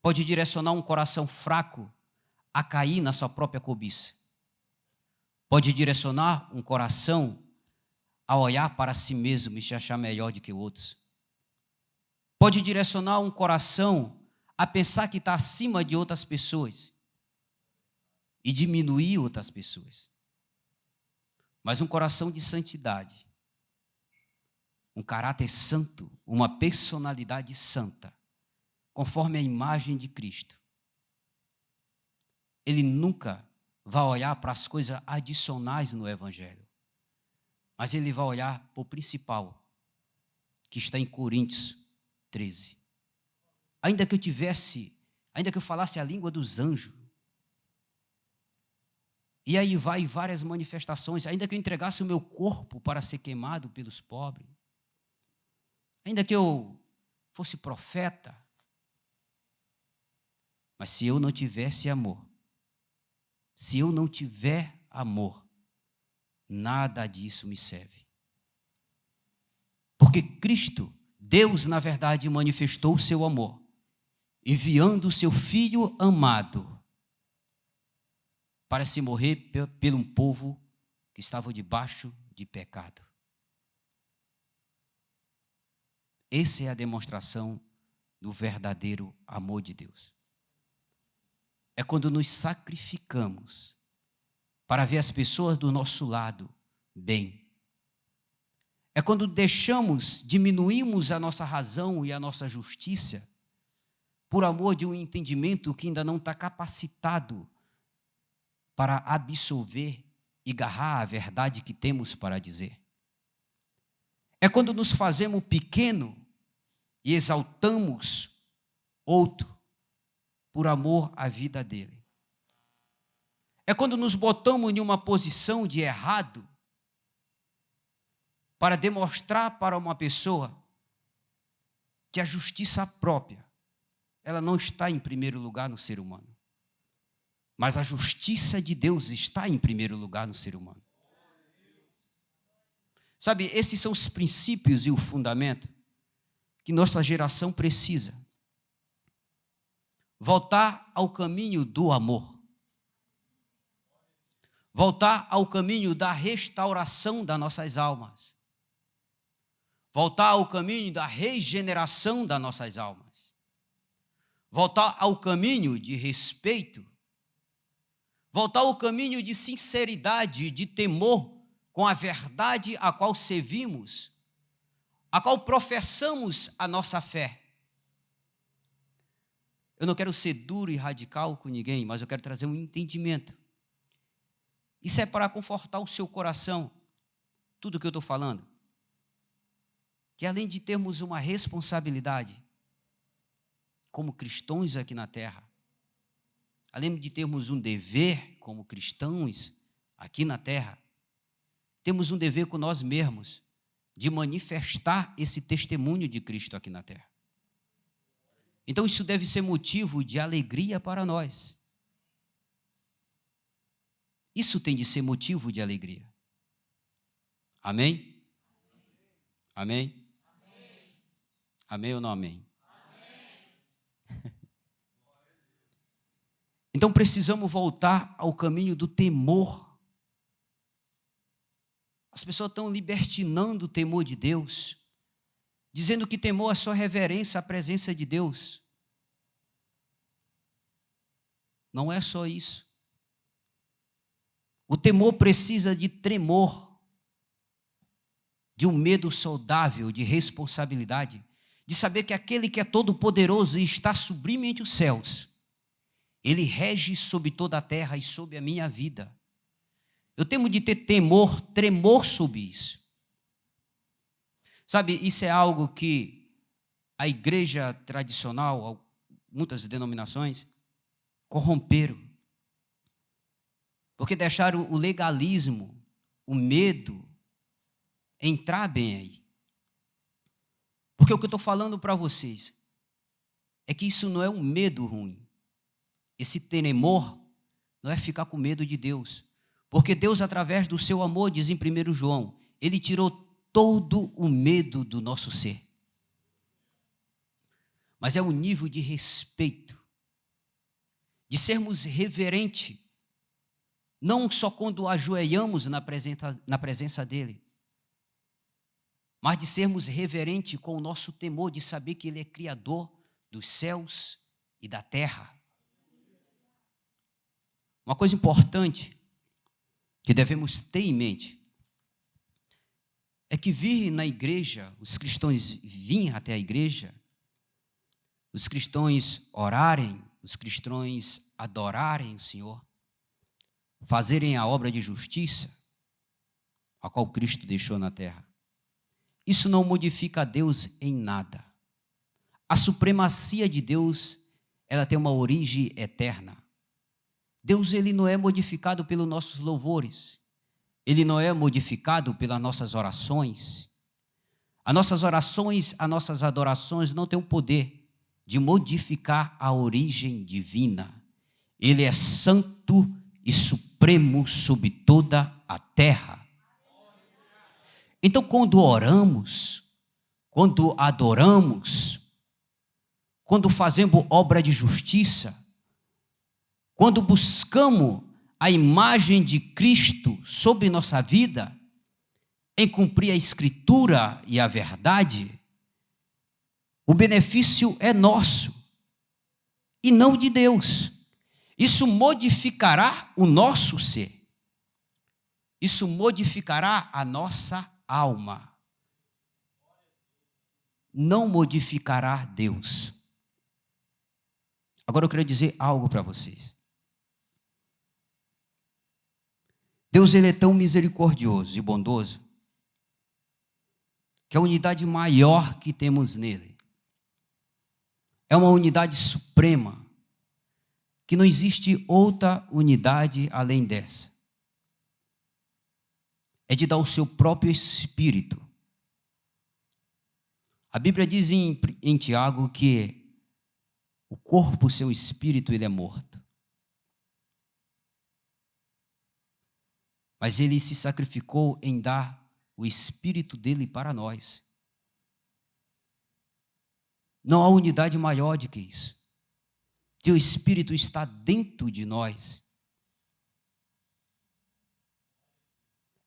Pode direcionar um coração fraco a cair na sua própria cobiça. Pode direcionar um coração a olhar para si mesmo e se achar melhor do que outros. Pode direcionar um coração a pensar que está acima de outras pessoas e diminuir outras pessoas. Mas um coração de santidade, um caráter santo, uma personalidade santa, conforme a imagem de Cristo, ele nunca vai olhar para as coisas adicionais no Evangelho, mas ele vai olhar para o principal, que está em Coríntios 13. Ainda que eu falasse a língua dos anjos, e aí vai várias manifestações, ainda que eu entregasse o meu corpo para ser queimado pelos pobres, ainda que eu fosse profeta, mas se eu não tivesse amor, se eu não tiver amor, nada disso me serve. Porque Cristo, Deus, na verdade, manifestou o seu amor, enviando o seu Filho amado para se morrer pelo um povo que estava debaixo de pecado. Essa é a demonstração do verdadeiro amor de Deus. É quando nos sacrificamos para ver as pessoas do nosso lado bem. É quando diminuímos a nossa razão e a nossa justiça por amor de um entendimento que ainda não está capacitado para absorver e agarrar a verdade que temos para dizer. É quando nos fazemos pequeno e exaltamos outro por amor à vida dele. É quando nos botamos em uma posição de errado para demonstrar para uma pessoa que a justiça própria, ela não está em primeiro lugar no ser humano, mas a justiça de Deus está em primeiro lugar no ser humano. Sabe, esses são os princípios e o fundamento que nossa geração precisa. Voltar ao caminho do amor. Voltar ao caminho da restauração das nossas almas. Voltar ao caminho da regeneração das nossas almas. Voltar ao caminho de respeito. Voltar ao caminho de sinceridade, de temor com a verdade a qual servimos, a qual professamos a nossa fé. Eu não quero ser duro e radical com ninguém, mas eu quero trazer um entendimento. Isso é para confortar o seu coração, tudo que eu estou falando. Que além de termos uma responsabilidade, como cristãos aqui na terra, além de termos um dever como cristãos aqui na terra, temos um dever com nós mesmos, de manifestar esse testemunho de Cristo aqui na terra. Então isso deve ser motivo de alegria para nós. Isso tem de ser motivo de alegria. Amém? Amém? Amém, amém ou não amém? Amém. Então precisamos voltar ao caminho do temor. As pessoas estão libertinando o temor de Deus, dizendo que temor é só reverência à presença de Deus. Não é só isso. O temor precisa de tremor, de um medo saudável, de responsabilidade, de saber que aquele que é todo-poderoso e está sublimemente os céus, ele rege sobre toda a terra e sobre a minha vida. Eu tenho de ter temor, tremor sobre isso. Sabe, isso é algo que a igreja tradicional, muitas denominações, corromperam. Porque deixaram o legalismo, o medo, entrar bem aí. Porque o que eu estou falando para vocês é que isso não é um medo ruim. Esse temor não é ficar com medo de Deus. Porque Deus, através do seu amor, diz em 1 João, Ele tirou todo o medo do nosso ser. Mas é um nível de respeito, de sermos reverentes, não só quando ajoelhamos na presença dEle, mas de sermos reverentes com o nosso temor, de saber que Ele é Criador dos céus e da terra. Uma coisa importante que devemos ter em mente é que vir na igreja, os cristãos virem até a igreja, os cristãos orarem, os cristãos adorarem o Senhor, fazerem a obra de justiça, a qual Cristo deixou na terra. Isso não modifica a Deus em nada. A supremacia de Deus, ela tem uma origem eterna. Deus, ele não é modificado pelos nossos louvores. Ele não é modificado pelas nossas orações. As nossas orações, as nossas adorações não têm o poder de modificar a origem divina. Ele é santo e supremo sobre toda a terra. Então, quando oramos, quando adoramos, quando fazemos obra de justiça, quando buscamos a imagem de Cristo sobre nossa vida, em cumprir a Escritura e a verdade, o benefício é nosso e não de Deus. Isso modificará o nosso ser. Isso modificará a nossa alma. Não modificará Deus. Agora eu quero dizer algo para vocês. Deus, ele é tão misericordioso e bondoso que a unidade maior que temos nele é uma unidade suprema, que não existe outra unidade além dessa. É de dar o seu próprio Espírito. A Bíblia diz em Tiago que o corpo sem o Espírito ele é morto. Mas ele se sacrificou em dar o Espírito dele para nós. Não há unidade maior do que isso. Teu Espírito está dentro de nós.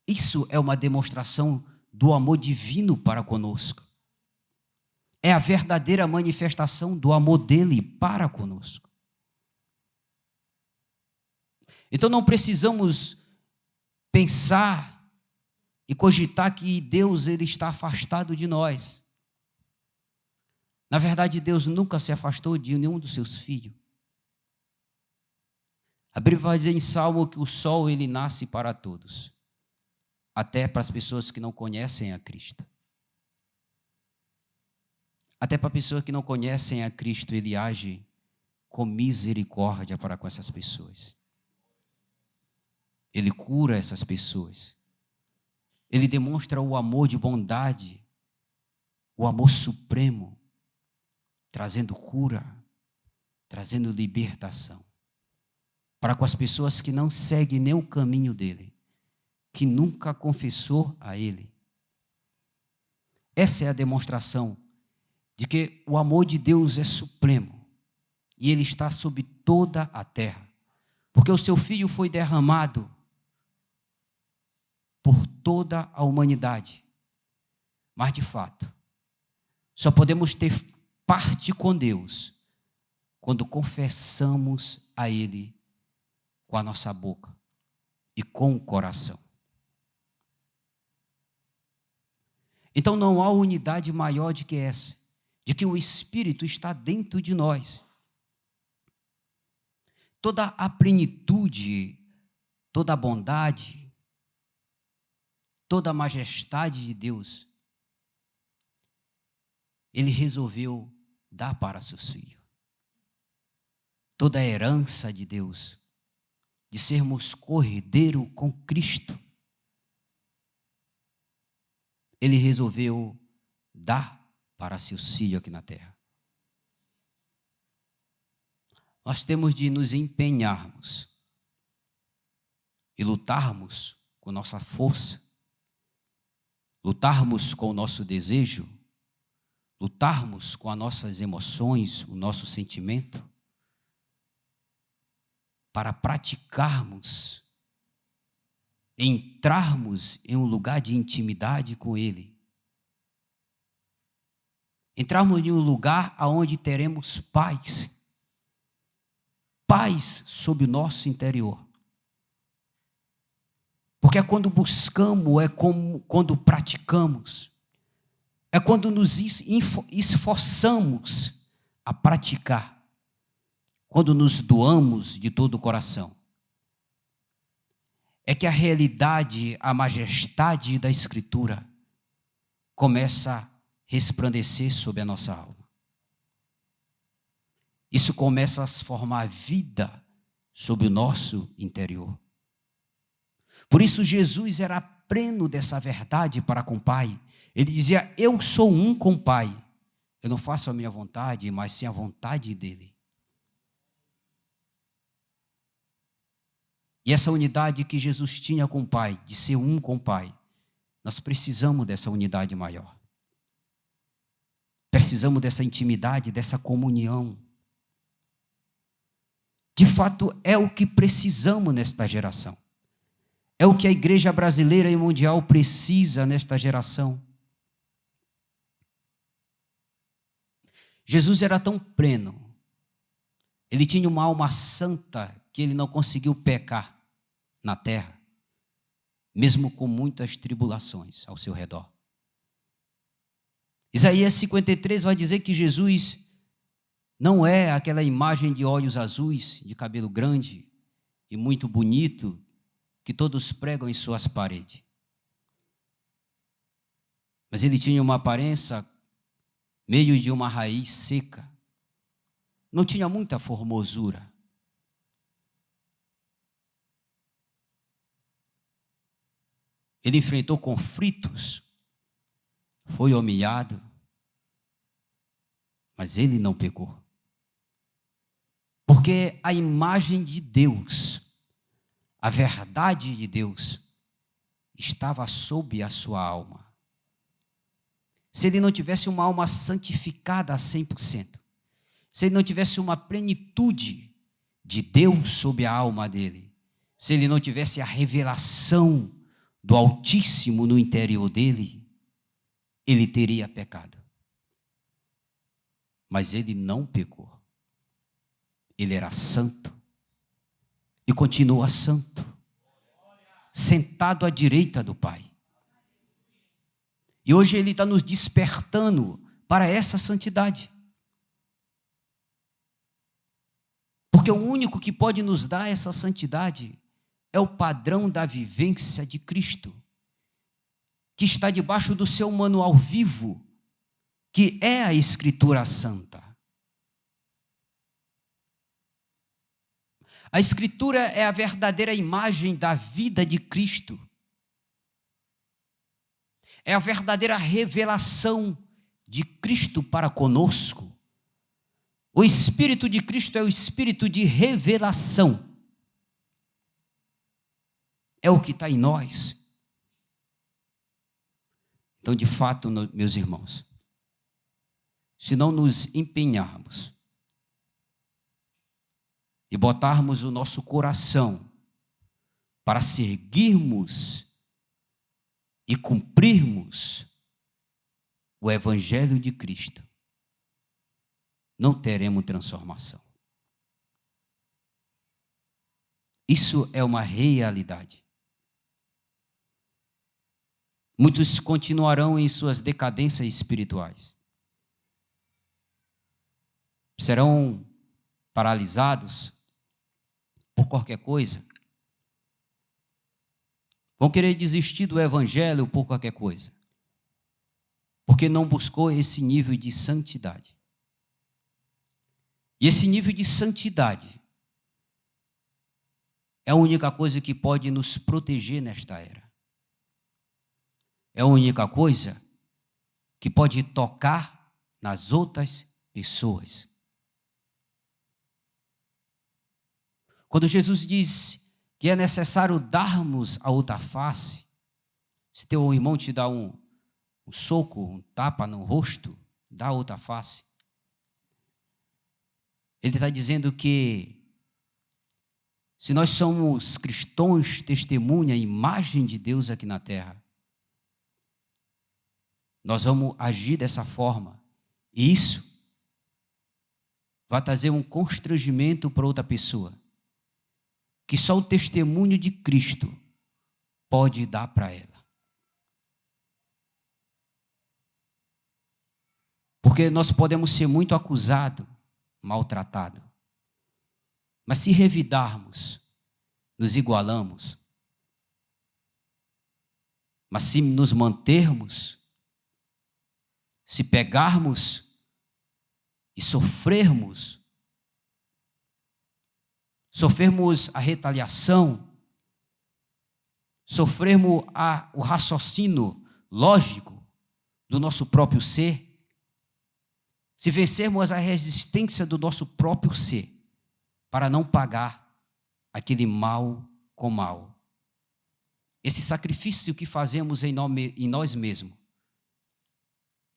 Isso é uma demonstração do amor divino para conosco. É a verdadeira manifestação do amor dele para conosco. Então não precisamos pensar e cogitar que Deus ele está afastado de nós. Na verdade, Deus nunca se afastou de nenhum dos seus filhos. A Bíblia vai dizer em Salmo que o sol ele nasce para todos, até para as pessoas que não conhecem a Cristo. Até para pessoas que não conhecem a Cristo, ele age com misericórdia para com essas pessoas. Ele cura essas pessoas. Ele demonstra o amor de bondade, o amor supremo, trazendo cura, trazendo libertação. Para com as pessoas que não seguem nem o caminho dele, que nunca confessou a ele. Essa é a demonstração de que o amor de Deus é supremo e ele está sobre toda a terra, porque o seu Filho foi derramado por toda a humanidade. Mas, de fato, só podemos ter parte com Deus quando confessamos a ele com a nossa boca e com o coração. Então não há unidade maior do que essa, de que o Espírito está dentro de nós. Toda a plenitude, toda a bondade, toda a majestade de Deus, ele resolveu dar para seus filhos. Toda a herança de Deus, de sermos cordeiro com Cristo, ele resolveu dar para seus filhos aqui na terra. Nós temos de nos empenharmos e lutarmos com nossa força, lutarmos com o nosso desejo, lutarmos com as nossas emoções, o nosso sentimento, para praticarmos, entrarmos em um lugar de intimidade com ele. Entrarmos em um lugar onde teremos paz. Paz sobre o nosso interior. Porque é quando buscamos, é quando praticamos, é quando nos esforçamos a praticar, quando nos doamos de todo o coração. É que a realidade, a majestade da Escritura começa a resplandecer sobre a nossa alma. Isso começa a formar vida sobre o nosso interior. Por isso Jesus era pleno dessa verdade para com o Pai. Ele dizia: eu sou um com o Pai. Eu não faço a minha vontade, mas sim a vontade dele. E essa unidade que Jesus tinha com o Pai, de ser um com o Pai, nós precisamos dessa unidade maior. Precisamos dessa intimidade, dessa comunhão. De fato, é o que precisamos nesta geração. É o que a igreja brasileira e mundial precisa nesta geração. Jesus era tão pleno, ele tinha uma alma santa que ele não conseguiu pecar na terra, mesmo com muitas tribulações ao seu redor. Isaías 53 vai dizer que Jesus não é aquela imagem de olhos azuis, de cabelo grande e muito bonito que todos pregam em suas paredes. Mas ele tinha uma aparência meio de uma raiz seca. Não tinha muita formosura. Ele enfrentou conflitos, foi humilhado, mas ele não pecou. Porque a imagem de Deus, a verdade de Deus, estava sob a sua alma. Se ele não tivesse uma alma santificada a 100%, se ele não tivesse uma plenitude de Deus sobre a alma dele, se ele não tivesse a revelação do Altíssimo no interior dele, ele teria pecado. Mas ele não pecou. Ele era santo e continua santo, sentado à direita do Pai. E hoje ele está nos despertando para essa santidade. Porque o único que pode nos dar essa santidade é o padrão da vivência de Cristo, que está debaixo do seu manual vivo, que é a Escritura Santa. A Escritura é a verdadeira imagem da vida de Cristo. É a verdadeira revelação de Cristo para conosco. O Espírito de Cristo é o Espírito de revelação. É o que está em nós. Então, de fato, meus irmãos, se não nos empenharmos e botarmos o nosso coração para seguirmos e cumprirmos o Evangelho de Cristo, não teremos transformação. Isso é uma realidade. Muitos continuarão em suas decadências espirituais. Serão paralisados por qualquer coisa. Vão querer desistir do Evangelho por qualquer coisa. Porque não buscou esse nível de santidade. E esse nível de santidade é a única coisa que pode nos proteger nesta era. É a única coisa que pode tocar nas outras pessoas. Quando Jesus diz que é necessário darmos a outra face, se teu irmão te dá um soco, um tapa no rosto, dá a outra face. Ele está dizendo que se nós somos cristãos, testemunha, imagem de Deus aqui na terra, nós vamos agir dessa forma. E isso vai trazer um constrangimento para outra pessoa, que só o testemunho de Cristo pode dar para ela. Porque nós podemos ser muito acusados, maltratados, mas se revidarmos, nos igualamos. Mas se nos mantermos, se pegarmos e sofrermos a retaliação, sofrermos o raciocínio lógico do nosso próprio ser, se vencermos a resistência do nosso próprio ser, para não pagar aquele mal com mal. Esse sacrifício que fazemos em nós mesmos,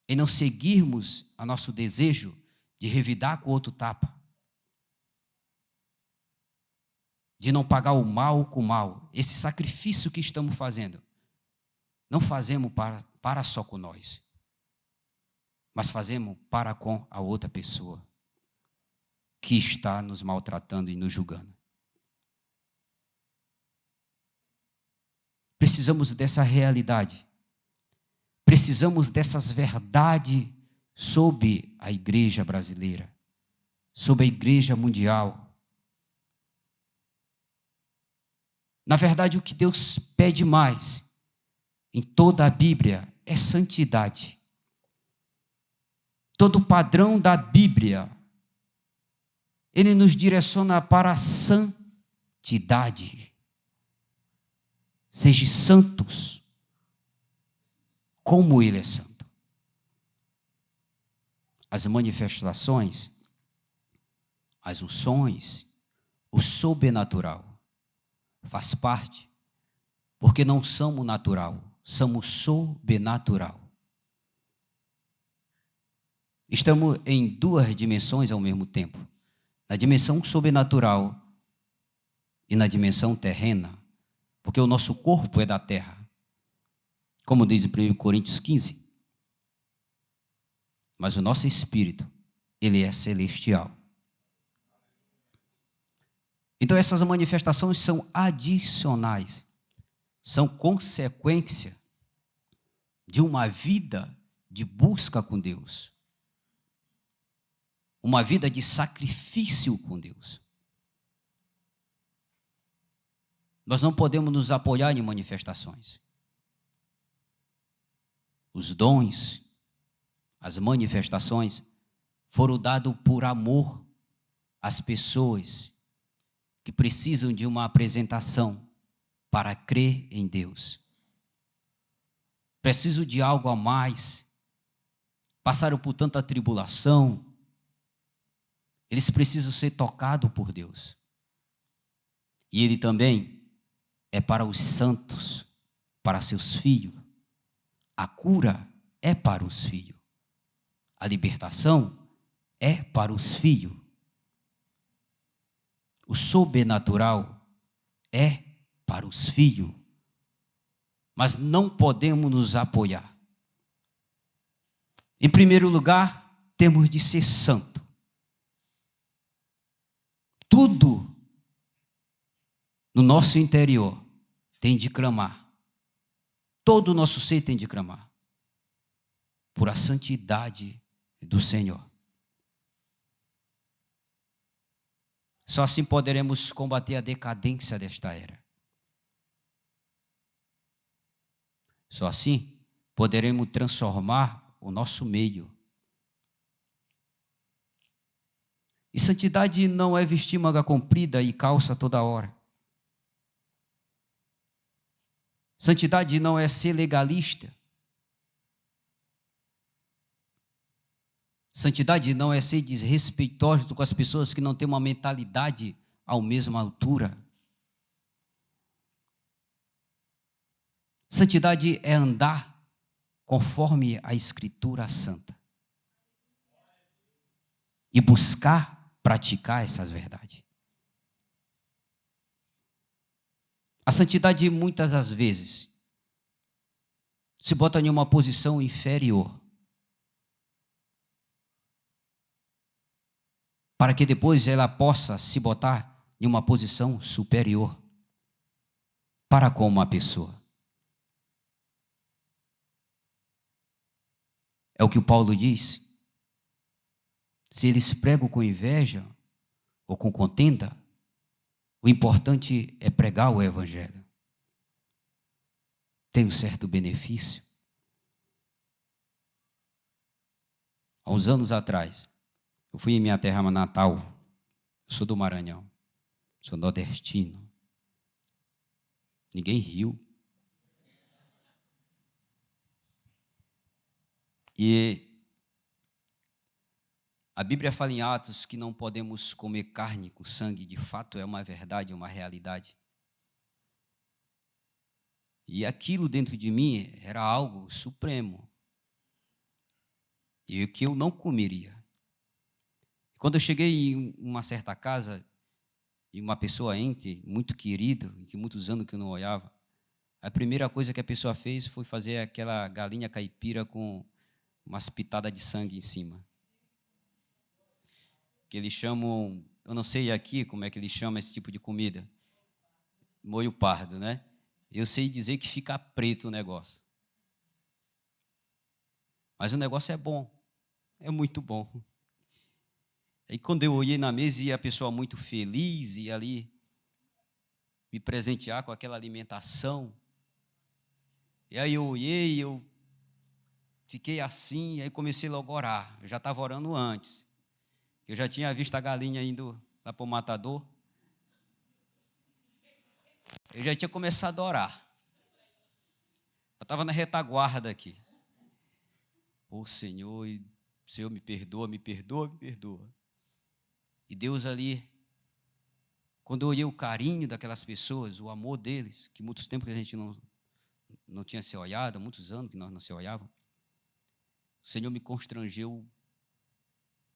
em não seguirmos a nosso desejo de revidar com outro tapa. de não pagar o mal com o mal. Esse sacrifício que estamos fazendo, não fazemos para só com nós, mas fazemos para com a outra pessoa que está nos maltratando e nos julgando. Precisamos dessa realidade. Precisamos dessas verdades sobre a igreja brasileira, sobre a igreja mundial. Na verdade, o que Deus pede mais em toda a Bíblia é santidade. Todo o padrão da Bíblia, ele nos direciona para a santidade. Sejam santos, como Ele é santo. As manifestações, as unções, o sobrenatural, faz parte, porque não somos natural, somos sobrenatural. Estamos em duas dimensões ao mesmo tempo, na dimensão sobrenatural e na dimensão terrena, porque o nosso corpo é da terra, como diz em 1 Coríntios 15, mas o nosso espírito, ele é celestial. Então essas manifestações são adicionais, são consequência de uma vida de busca com Deus, uma vida de sacrifício com Deus. Nós não podemos nos apoiar em manifestações. Os dons, as manifestações foram dados por amor às pessoas que precisam de uma apresentação para crer em Deus. Precisam de algo a mais, passaram por tanta tribulação, eles precisam ser tocados por Deus. E Ele também é para os santos, para seus filhos. A cura é para os filhos. A libertação é para os filhos. O sobrenatural é para os filhos. Mas não podemos nos apoiar. Em primeiro lugar, temos de ser santo. Tudo no nosso interior tem de clamar. Todo o nosso ser tem de clamar por a santidade do Senhor. Só assim poderemos combater a decadência desta era. Só assim poderemos transformar o nosso meio. E santidade não é vestir manga comprida e calça toda hora. Santidade não é ser legalista. Santidade não é ser desrespeitoso com as pessoas que não têm uma mentalidade à mesma altura. Santidade é andar conforme a Escritura Santa e buscar praticar essas verdades. A santidade, muitas das vezes, se bota em uma posição inferior, para que depois ela possa se botar em uma posição superior para com uma pessoa. É o que o Paulo diz. Se eles pregam com inveja ou com contenda, o importante é pregar o Evangelho. Tem um certo benefício. Há uns anos atrás, eu fui em minha terra natal. Eu sou do Maranhão, sou nordestino. Ninguém riu. E a Bíblia fala em Atos que não podemos comer carne com sangue. De fato, é uma verdade, uma realidade. E aquilo dentro de mim era algo supremo. E que eu não comeria. Quando eu cheguei em uma certa casa, e uma pessoa ente, muito querido, que muitos anos que eu não olhava, a primeira coisa que a pessoa fez foi fazer aquela galinha caipira com umas pitadas de sangue em cima. Que eles chamam, eu não sei aqui como é que eles chamam esse tipo de comida, molho pardo, né? Eu sei dizer que fica preto o negócio. Mas o negócio é bom, é muito bom. Aí quando eu olhei na mesa e a pessoa muito feliz e ali me presentear com aquela alimentação, e aí eu olhei, eu fiquei assim, aí comecei logo a orar. Eu já estava orando antes. Eu já tinha visto a galinha indo lá para o matador. Eu já tinha começado a orar. Eu estava na retaguarda aqui. Ô Senhor, Senhor, me perdoa, me perdoa, me perdoa. E Deus ali, quando eu olhei o carinho daquelas pessoas, o amor deles, que muitos tempos que a gente não tinha se olhado, há muitos anos que nós não se olhávamos, o Senhor me constrangeu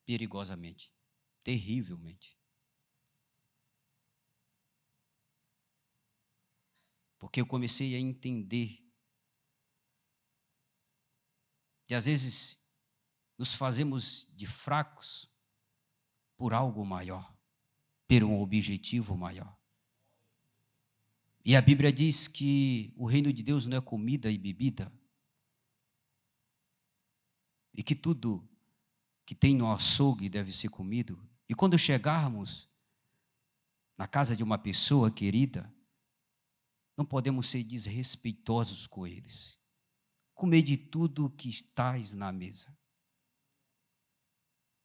perigosamente, terrivelmente. Porque eu comecei a entender que às vezes nos fazemos de fracos por algo maior, por um objetivo maior. E a Bíblia diz que o reino de Deus não é comida e bebida, e que tudo que tem no açougue deve ser comido. E quando chegarmos na casa de uma pessoa querida, não podemos ser desrespeitosos com eles. Comer de tudo que estás na mesa.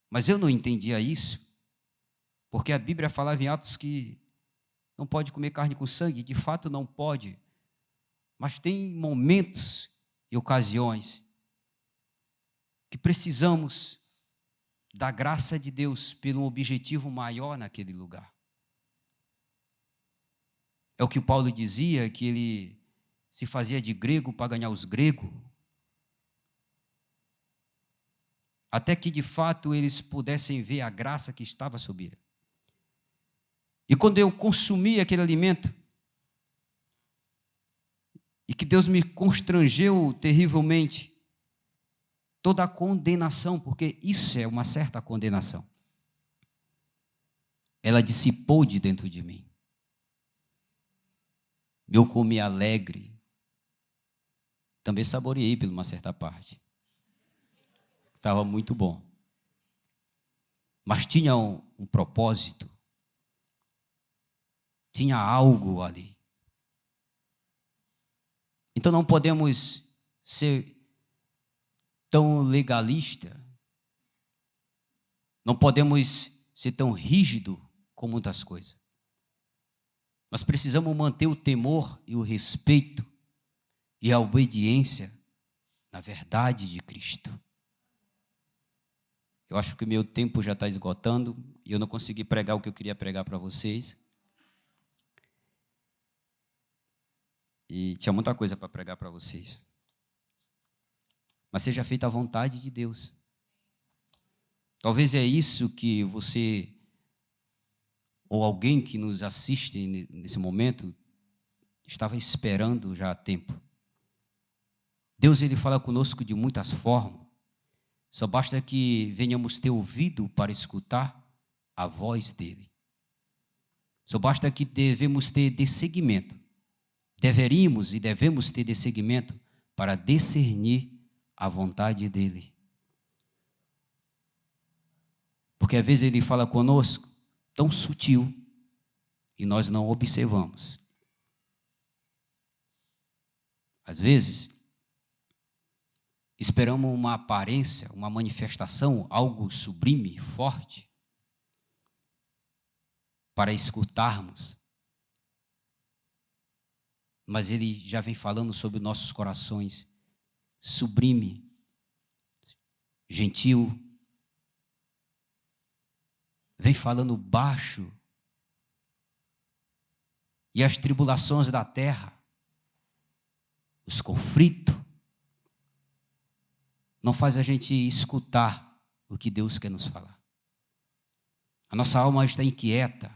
Mas eu não entendia isso, porque a Bíblia falava em Atos que não pode comer carne com sangue, de fato não pode. Mas tem momentos e ocasiões que precisamos da graça de Deus pelo objetivo maior naquele lugar. É o que o Paulo dizia, que ele se fazia de grego para ganhar os gregos, até que de fato eles pudessem ver a graça que estava sobre ele. E quando eu consumi aquele alimento, e que Deus me constrangeu terrivelmente, toda a condenação, porque isso é uma certa condenação, ela dissipou de dentro de mim. Eu comi alegre, também saboreei por uma certa parte. Estava muito bom. Mas tinha um propósito, tinha algo ali. Então não podemos ser tão legalista, não podemos ser tão rígido com muitas coisas. Nós precisamos manter o temor e o respeito e a obediência na verdade de Cristo. Eu acho que o meu tempo já está esgotando e eu não consegui pregar o que eu queria pregar para vocês. E tinha muita coisa para pregar para vocês. Mas seja feita a vontade de Deus. Talvez é isso que você, ou alguém que nos assiste nesse momento, estava esperando já há tempo. Deus, ele fala conosco de muitas formas. Só basta que venhamos ter ouvido para escutar a voz dele. Só basta que devemos ter discernimento. Deveríamos e devemos ter discernimento para discernir a vontade dele. Porque às vezes ele fala conosco tão sutil e nós não observamos. Às vezes esperamos uma aparência, uma manifestação, algo sublime, forte, para escutarmos. Mas ele já vem falando sobre nossos corações, sublime, gentil, vem falando baixo, e as tribulações da terra, os conflitos, não faz a gente escutar o que Deus quer nos falar. A nossa alma está inquieta,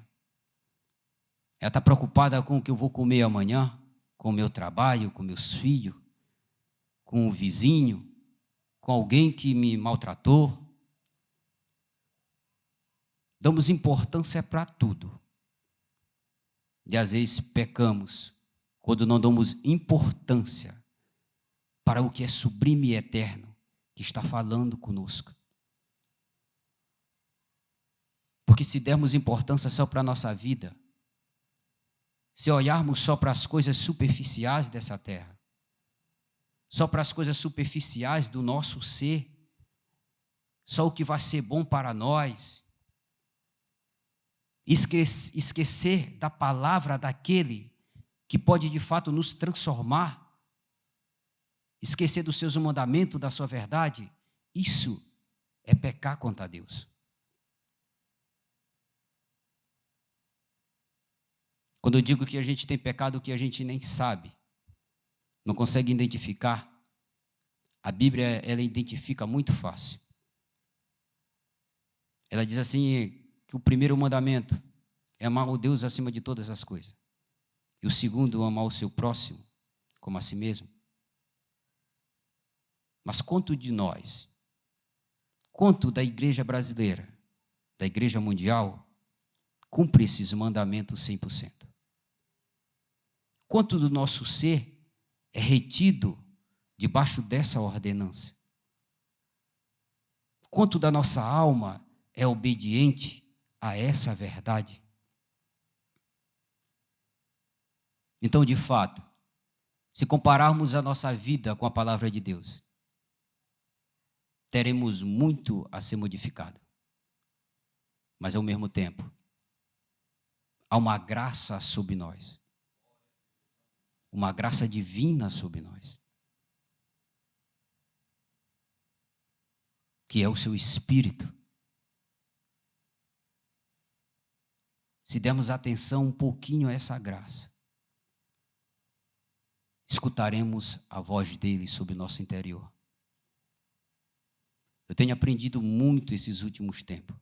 Ela está preocupada com o que eu vou comer amanhã, com o meu trabalho, com meus filhos, com o vizinho, com alguém que me maltratou. Damos importância para tudo. E às vezes pecamos quando não damos importância para o que é sublime e eterno, que está falando conosco. Porque se dermos importância só para a nossa vida, se olharmos só para as coisas superficiais dessa terra, só para as coisas superficiais do nosso ser, só o que vai ser bom para nós, esquecer da palavra daquele que pode de fato nos transformar, esquecer dos seus mandamentos, da sua verdade, isso é pecar contra Deus. Quando eu digo que a gente tem pecado que a gente nem sabe, não consegue identificar, a Bíblia, ela identifica muito fácil. Ela diz assim, que o primeiro mandamento é amar o Deus acima de todas as coisas. E o segundo, amar o seu próximo como a si mesmo. Mas quanto de nós, quanto da igreja brasileira, da igreja mundial, cumpre esses mandamentos 100%? Quanto do nosso ser é retido debaixo dessa ordenança? Quanto da nossa alma é obediente a essa verdade? Então, de fato, se compararmos a nossa vida com a palavra de Deus, teremos muito a ser modificado. Mas, ao mesmo tempo, há uma graça sobre nós. Uma graça divina sobre nós. Que é o seu Espírito. Se dermos atenção um pouquinho a essa graça, escutaremos a voz dele sobre nosso interior. Eu tenho aprendido muito esses últimos tempos.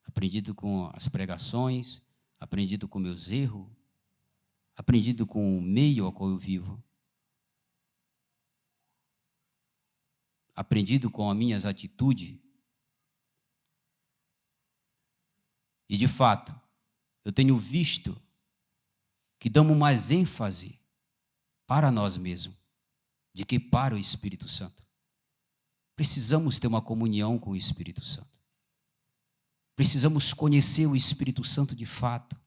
Aprendido com as pregações, aprendido com meus erros, aprendido com o meio ao qual eu vivo, aprendido com as minhas atitudes. E, de fato, eu tenho visto que damos mais ênfase para nós mesmos do que para o Espírito Santo. Precisamos ter uma comunhão com o Espírito Santo. Precisamos conhecer o Espírito Santo de fato.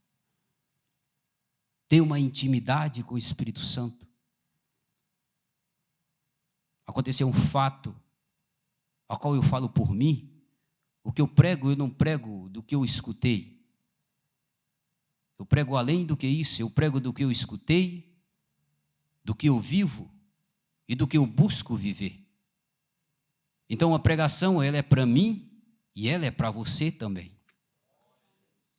Ter uma intimidade com o Espírito Santo. Aconteceu um fato, ao qual eu falo por mim. O que eu prego, eu não prego do que eu escutei. Eu prego além do que isso, eu prego do que eu escutei, do que eu vivo e do que eu busco viver. Então a pregação, ela é para mim e ela é para você também.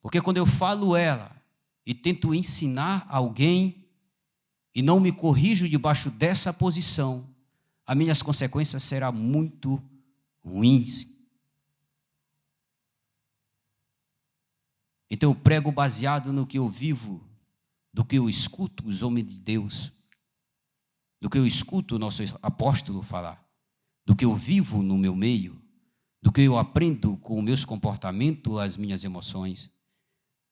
Porque quando eu falo ela e tento ensinar alguém e não me corrijo debaixo dessa posição, as minhas consequências serão muito ruins. Então eu prego baseado no que eu vivo, do que eu escuto os homens de Deus, do que eu escuto o nosso apóstolo falar, do que eu vivo no meu meio, do que eu aprendo com os meus comportamentos, as minhas emoções,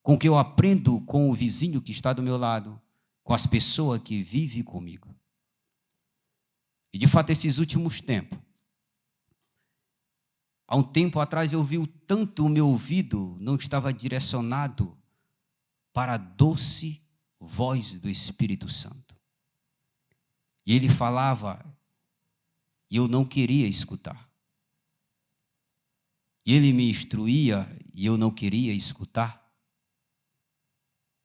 com o que eu aprendo com o vizinho que está do meu lado, com as pessoas que vivem comigo. E de fato, esses últimos tempos, há um tempo atrás eu vi o tanto o meu ouvido não estava direcionado para a doce voz do Espírito Santo. E ele falava e eu não queria escutar. E ele me instruía e eu não queria escutar.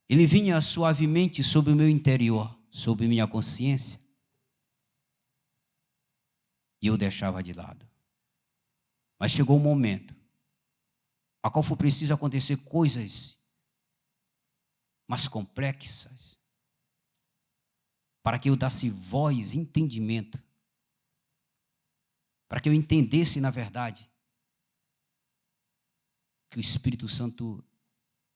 Ele vinha suavemente sobre o meu interior, sobre minha consciência. E eu deixava de lado. Mas chegou um momento a qual foi preciso acontecer coisas mais complexas para que eu desse voz, entendimento, para que eu entendesse na verdade que o Espírito Santo,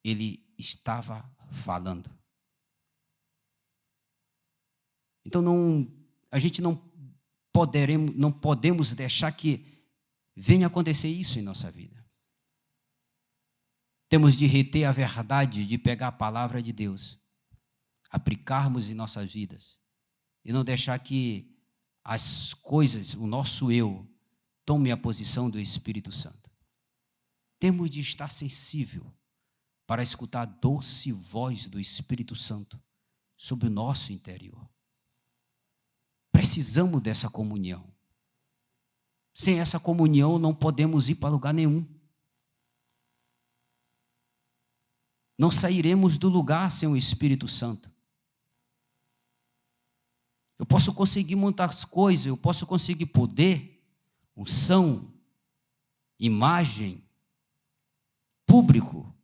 ele estava falando. Então a gente não podemos deixar que venha acontecer isso em nossa vida. Temos de reter a verdade, de pegar a palavra de Deus, aplicarmos em nossas vidas e não deixar que as coisas, o nosso eu, tome a posição do Espírito Santo. Temos de estar sensível para escutar a doce voz do Espírito Santo sobre o nosso interior. Precisamos dessa comunhão. Sem essa comunhão não podemos ir para lugar nenhum. Não sairemos do lugar sem o Espírito Santo. Eu posso conseguir muitas coisas, eu posso conseguir poder, unção, imagem, público.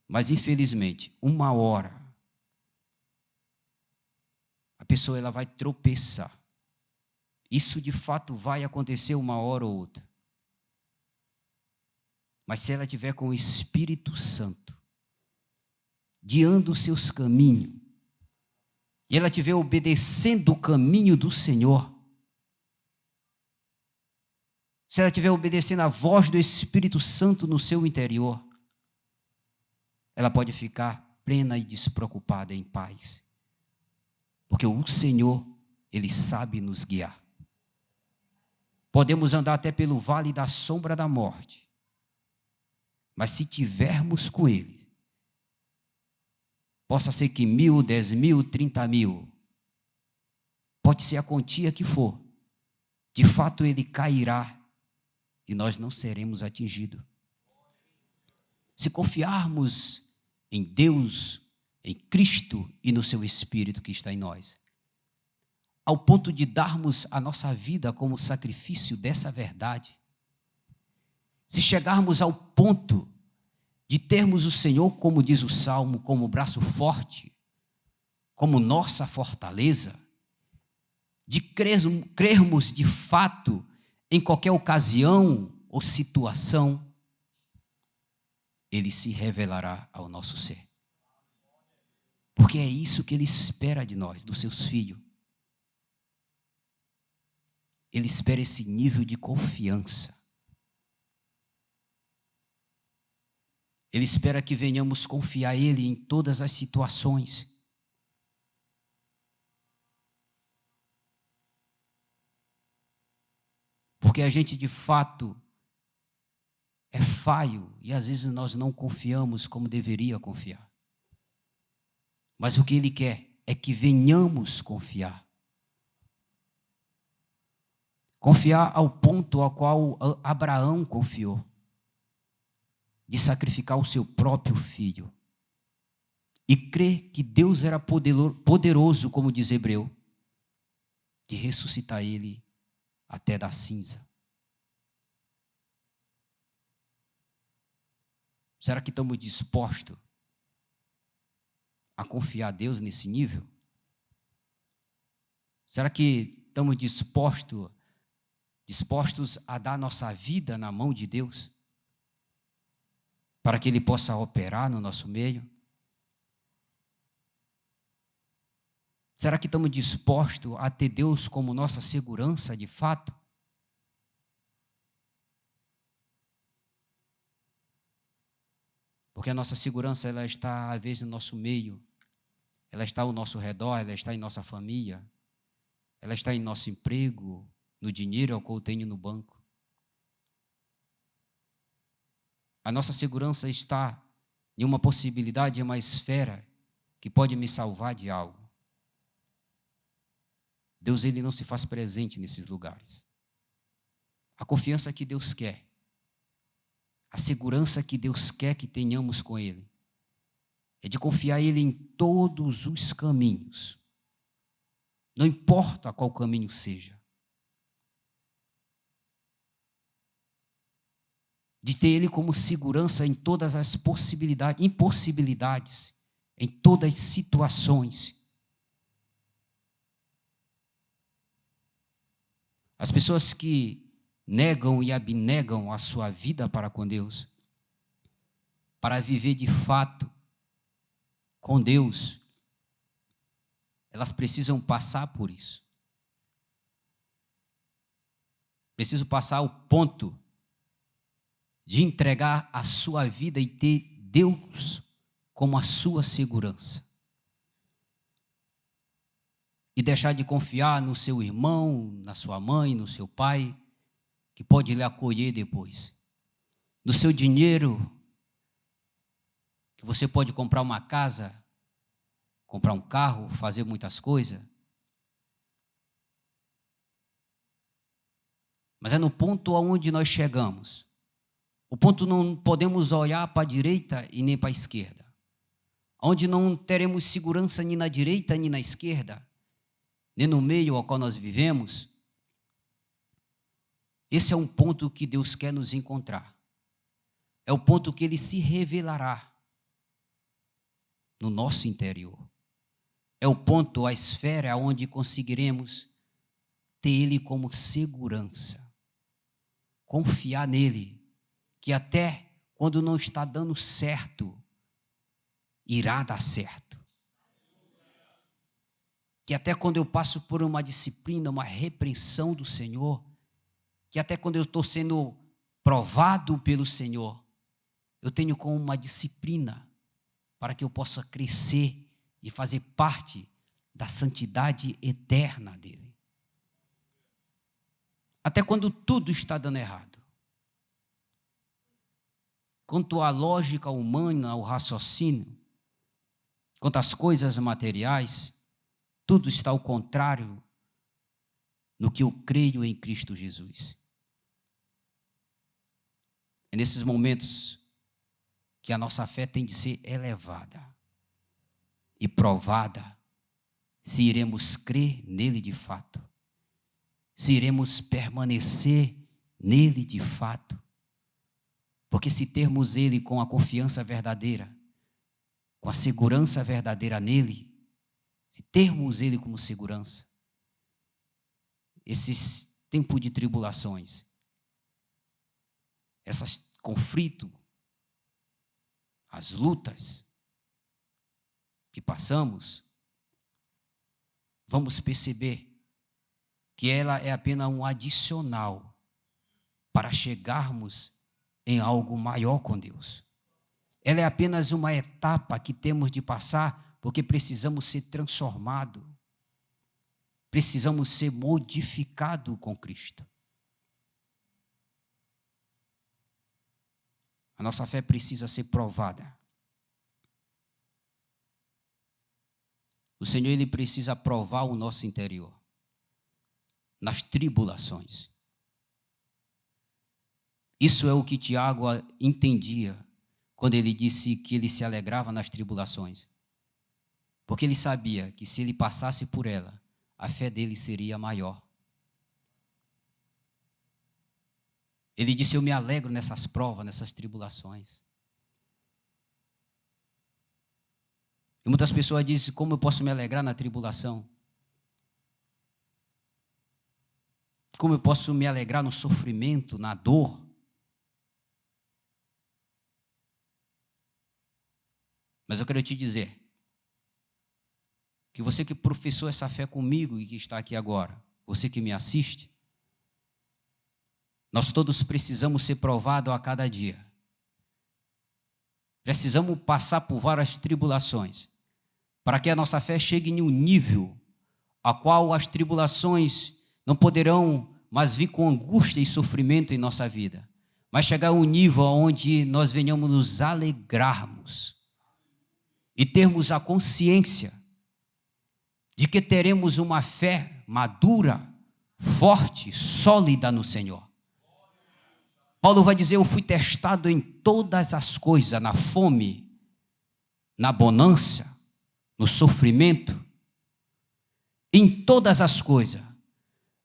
Mas, infelizmente, uma hora, a pessoa ela vai tropeçar. Isso, de fato, vai acontecer uma hora ou outra. Mas se ela tiver com o Espírito Santo, guiando os seus caminhos, e ela estiver obedecendo o caminho do Senhor, se ela estiver obedecendo a voz do Espírito Santo no seu interior, ela pode ficar plena e despreocupada em paz. Porque o Senhor, Ele sabe nos guiar. Podemos andar até pelo vale da sombra da morte, mas se tivermos com Ele, possa ser que 1.000, 10.000, 30.000, pode ser a quantia que for, de fato Ele cairá e nós não seremos atingidos. Se confiarmos em Deus, em Cristo e no seu Espírito que está em nós, ao ponto de darmos a nossa vida como sacrifício dessa verdade, se chegarmos ao ponto de termos o Senhor, como diz o Salmo, como braço forte, como nossa fortaleza, de crermos de fato em qualquer ocasião ou situação, Ele se revelará ao nosso ser. Porque é isso que Ele espera de nós, dos seus filhos. Ele espera esse nível de confiança. Ele espera que venhamos confiar a Ele em todas as situações. Porque a gente, de fato, é falho e às vezes nós não confiamos como deveria confiar. Mas o que Ele quer é que venhamos confiar. Confiar ao ponto ao qual Abraão confiou, de sacrificar o seu próprio filho. E crer que Deus era poderoso, como diz Hebreu, de ressuscitar ele até da cinza. Será que estamos dispostos a confiar a Deus nesse nível? Será que estamos dispostos a dar nossa vida na mão de Deus, para que Ele possa operar no nosso meio? Será que estamos dispostos a ter Deus como nossa segurança de fato? Porque a nossa segurança, ela está, às vezes, no nosso meio, ela está ao nosso redor, ela está em nossa família, ela está em nosso emprego, no dinheiro que eu tenho no banco. A nossa segurança está em uma possibilidade, em uma esfera que pode me salvar de algo. Deus, Ele não se faz presente nesses lugares. A confiança que Deus quer, a segurança que Deus quer que tenhamos com Ele, é de confiar Ele em todos os caminhos. Não importa qual caminho seja. De ter Ele como segurança em todas as impossibilidades, em todas as situações. As pessoas que negam e abnegam a sua vida para com Deus, para viver de fato com Deus, elas precisam passar por isso. Precisam passar ao ponto de entregar a sua vida e ter Deus como a sua segurança. E deixar de confiar no seu irmão, na sua mãe, no seu pai, que pode lhe acolher depois. No seu dinheiro, que você pode comprar uma casa, comprar um carro, fazer muitas coisas. Mas é no ponto aonde nós chegamos. O ponto não podemos olhar para a direita e nem para a esquerda. Onde não teremos segurança nem na direita nem na esquerda, nem no meio ao qual nós vivemos. Esse é um ponto que Deus quer nos encontrar. É o ponto que Ele se revelará no nosso interior. É o ponto, a esfera onde conseguiremos ter Ele como segurança. Confiar nele, que até quando não está dando certo, irá dar certo. Que até quando eu passo por uma disciplina, uma repreensão do Senhor, que até quando eu estou sendo provado pelo Senhor, eu tenho como uma disciplina para que eu possa crescer e fazer parte da santidade eterna dele. Até quando tudo está dando errado. Quanto à lógica humana, ao raciocínio, quanto às coisas materiais, tudo está ao contrário no que eu creio em Cristo Jesus. É nesses momentos que a nossa fé tem de ser elevada e provada, se iremos crer nele de fato, se iremos permanecer nele de fato. Porque se termos ele com a confiança verdadeira, com a segurança verdadeira nele, se termos ele como segurança, esses tempos de tribulações, esses conflitos, as lutas que passamos, vamos perceber que ela é apenas um adicional para chegarmos em algo maior com Deus. Ela é apenas uma etapa que temos de passar porque precisamos ser transformados, precisamos ser modificados com Cristo. A nossa fé precisa ser provada. O Senhor, Ele precisa provar o nosso interior nas tribulações. Isso é o que Tiago entendia quando ele disse que ele se alegrava nas tribulações. Porque ele sabia que se ele passasse por ela, a fé dele seria maior. Ele disse: eu me alegro nessas provas, nessas tribulações. E muitas pessoas dizem: como eu posso me alegrar na tribulação? Como eu posso me alegrar no sofrimento, na dor? Mas eu quero te dizer que você que professou essa fé comigo e que está aqui agora, você que me assiste, nós todos precisamos ser provados a cada dia. Precisamos passar por várias tribulações para que a nossa fé chegue em um nível a qual as tribulações não poderão mais vir com angústia e sofrimento em nossa vida, mas chegar a um nível onde nós venhamos nos alegrarmos e termos a consciência de que teremos uma fé madura, forte, sólida no Senhor. Paulo vai dizer: eu fui testado em todas as coisas, na fome, na bonança, no sofrimento, em todas as coisas.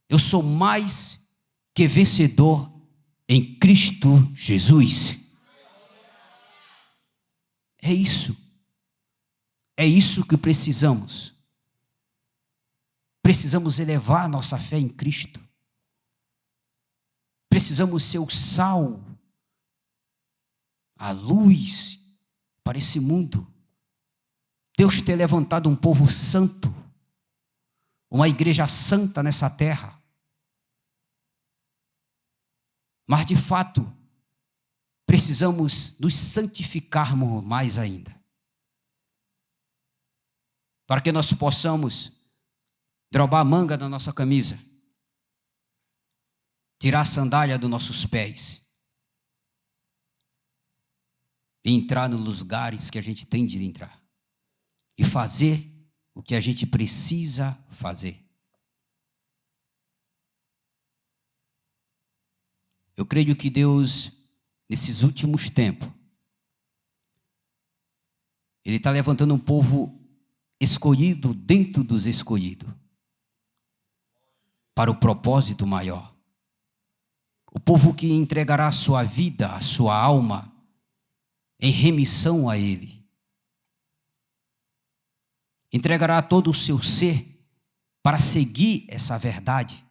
Eu sou mais que vencedor em Cristo Jesus. É isso. É isso que precisamos. Precisamos elevar nossa fé em Cristo. Precisamos ser o sal, a luz para esse mundo. Deus tem levantado um povo santo, uma igreja santa nessa terra. Mas, de fato, precisamos nos santificarmos mais ainda, para que nós possamos drobar a manga da nossa camisa, tirar a sandália dos nossos pés e entrar nos lugares que a gente tem de entrar e fazer o que a gente precisa fazer. Eu creio que Deus, nesses últimos tempos, Ele está levantando um povo escolhido dentro dos escolhidos, para o propósito maior. O povo que entregará a sua vida, a sua alma, em remissão a Ele. Entregará todo o seu ser para seguir essa verdade,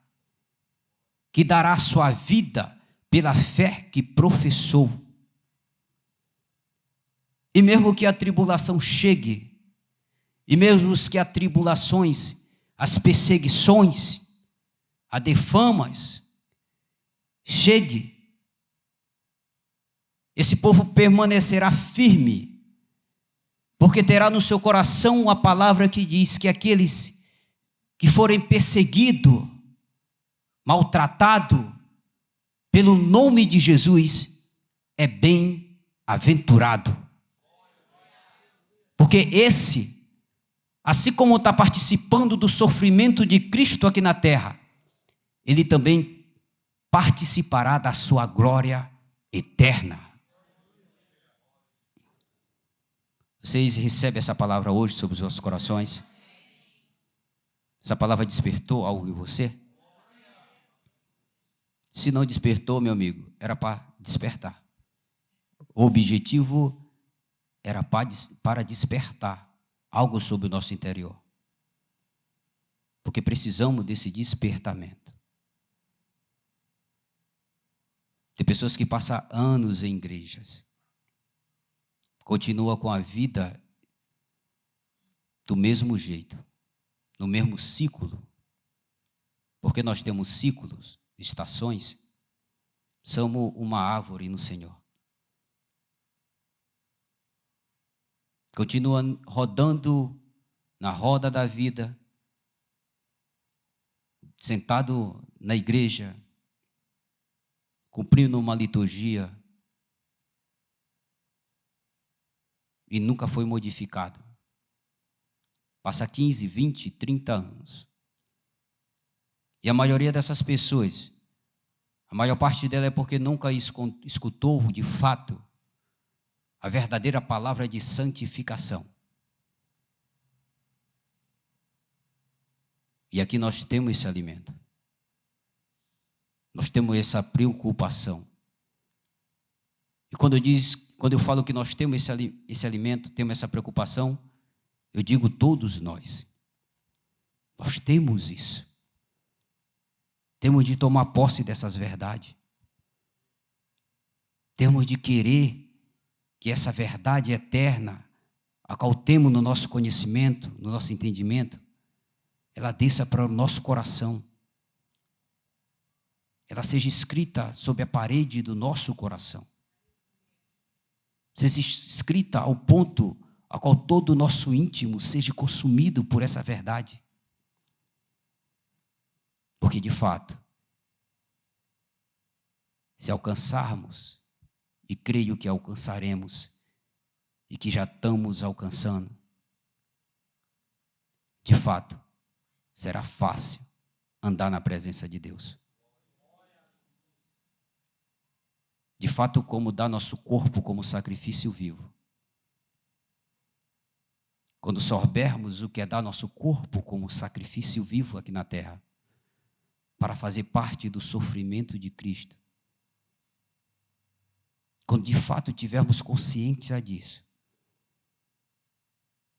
que dará a sua vida pela fé que professou. E mesmo que a tribulação chegue, e mesmo que as tribulações, as perseguições, as defamas chegue, esse povo permanecerá firme, porque terá no seu coração uma palavra que diz que aqueles que forem perseguidos, maltratados pelo nome de Jesus, é bem-aventurado. Porque esse, assim como está participando do sofrimento de Cristo aqui na terra, ele também participará da sua glória eterna. Vocês recebem essa palavra hoje sobre os vossos corações? Essa palavra despertou algo em você? Se não despertou, meu amigo, era para despertar. O objetivo era para despertar algo sobre o nosso interior. Porque precisamos desse despertamento. Tem pessoas que passam anos em igrejas, continua com a vida do mesmo jeito, no mesmo ciclo, porque nós temos ciclos, estações, somos uma árvore no Senhor. Continua rodando na roda da vida, sentado na igreja, cumprindo uma liturgia, e nunca foi modificado. Passa 15, 20, 30 anos. E a maioria dessas pessoas, a maior parte dela é porque nunca escutou de fato a verdadeira palavra de santificação. E aqui nós temos esse alimento. Nós temos essa preocupação. E quando eu falo que nós temos esse alimento, temos essa preocupação, eu digo todos nós. Nós temos isso. Temos de tomar posse dessas verdades. Temos de querer que essa verdade eterna, a qual temos no nosso conhecimento, no nosso entendimento, ela desça para o nosso coração. Ela seja escrita sobre a parede do nosso coração. Seja escrita ao ponto a qual todo o nosso íntimo seja consumido por essa verdade. Porque, de fato, se alcançarmos, e creio que alcançaremos, e que já estamos alcançando, de fato, será fácil andar na presença de Deus. De fato, como dar nosso corpo como sacrifício vivo. Quando soubermos o que é dar nosso corpo como sacrifício vivo aqui na terra, para fazer parte do sofrimento de Cristo, quando de fato tivermos consciência disso,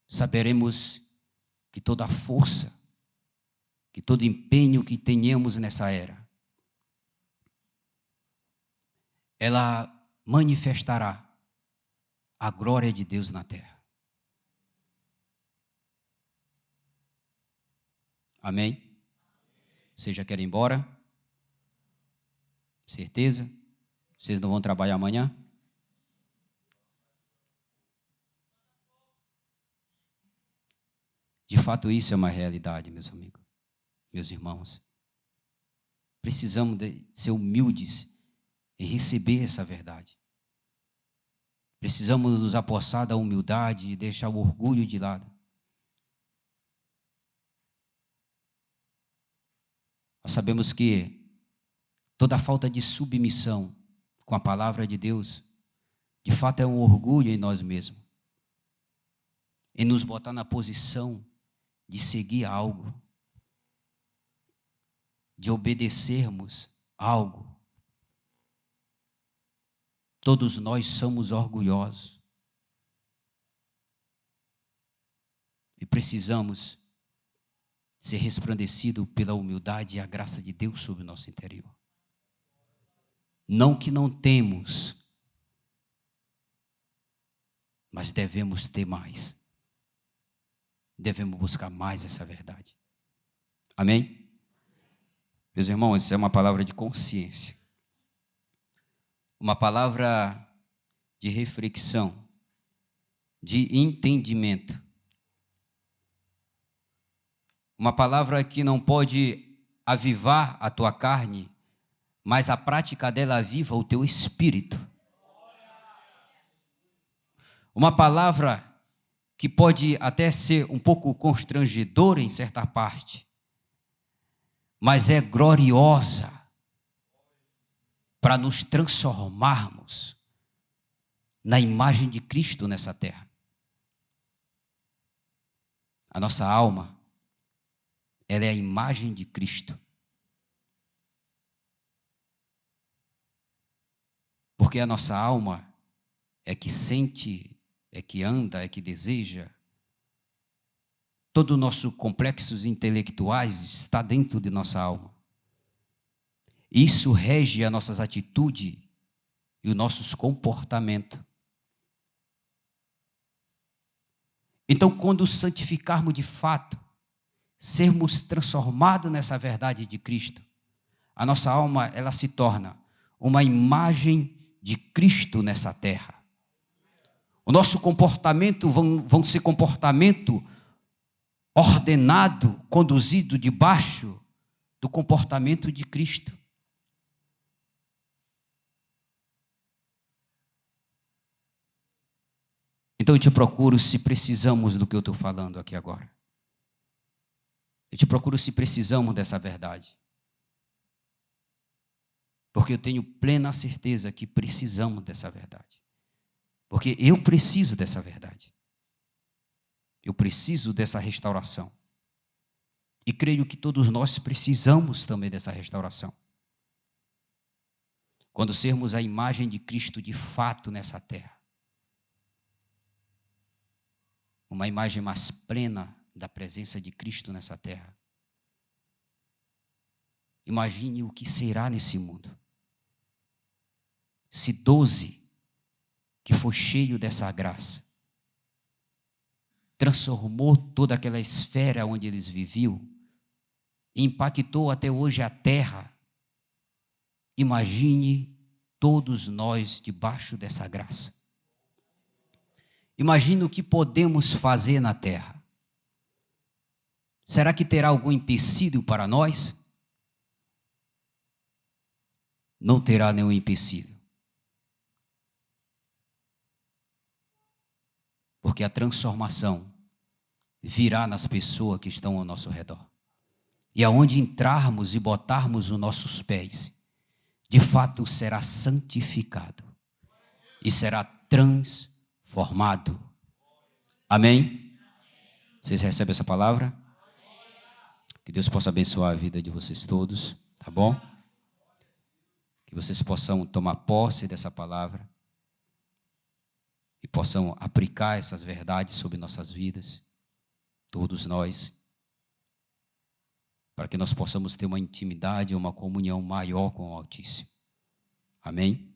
saberemos que toda a força, que todo empenho que tenhamos nessa era, ela manifestará a glória de Deus na terra. Amém? Vocês já querem ir embora? Certeza? Vocês não vão trabalhar amanhã? De fato, isso é uma realidade, meus amigos, meus irmãos. Precisamos de ser humildes em receber essa verdade. Precisamos nos apossar da humildade e deixar o orgulho de lado. Nós sabemos que toda falta de submissão com a palavra de Deus, de fato é um orgulho em nós mesmos. Em nos botar na posição de seguir algo, de obedecermos algo. Todos nós somos orgulhosos. E precisamos ser resplandecidos pela humildade e a graça de Deus sobre o nosso interior. Não que não temos, mas devemos ter mais. Devemos buscar mais essa verdade. Amém? Meus irmãos, isso é uma palavra de consciência. Uma palavra de reflexão, de entendimento. Uma palavra que não pode avivar a tua carne, mas a prática dela aviva o teu espírito. Uma palavra que pode até ser um pouco constrangedora em certa parte, mas é gloriosa para nos transformarmos na imagem de Cristo nessa terra. A nossa alma, ela é a imagem de Cristo. Porque a nossa alma é que sente, é que anda, é que deseja. Todo o nosso complexos intelectuais está dentro de nossa alma. Isso rege as nossas atitudes e os nossos comportamentos. Então, quando santificarmos de fato, sermos transformados nessa verdade de Cristo, a nossa alma ela se torna uma imagem de Cristo nessa terra. O nosso comportamento vão ser comportamento ordenado, conduzido debaixo do comportamento de Cristo. Então eu te procuro se precisamos do que eu estou falando aqui agora. Eu te procuro se precisamos dessa verdade. Porque eu tenho plena certeza que precisamos dessa verdade. Porque eu preciso dessa verdade. Eu preciso dessa restauração. E creio que todos nós precisamos também dessa restauração. Quando sermos a imagem de Cristo de fato nessa terra. Uma imagem mais plena da presença de Cristo nessa terra. Imagine o que será nesse mundo. Se 12, que foi cheio dessa graça, transformou toda aquela esfera onde eles viviam, impactou até hoje a terra. Imagine todos nós debaixo dessa graça. Imagine o que podemos fazer na terra. Será que terá algum empecilho para nós? Não terá nenhum empecilho. Porque a transformação virá nas pessoas que estão ao nosso redor. E aonde entrarmos e botarmos os nossos pés, de fato será santificado e será transformado. Amém? Vocês recebem essa palavra? Que Deus possa abençoar a vida de vocês todos, tá bom? Que vocês possam tomar posse dessa palavra e possam aplicar essas verdades sobre nossas vidas, todos nós, para que nós possamos ter uma intimidade, uma comunhão maior com o Altíssimo. Amém?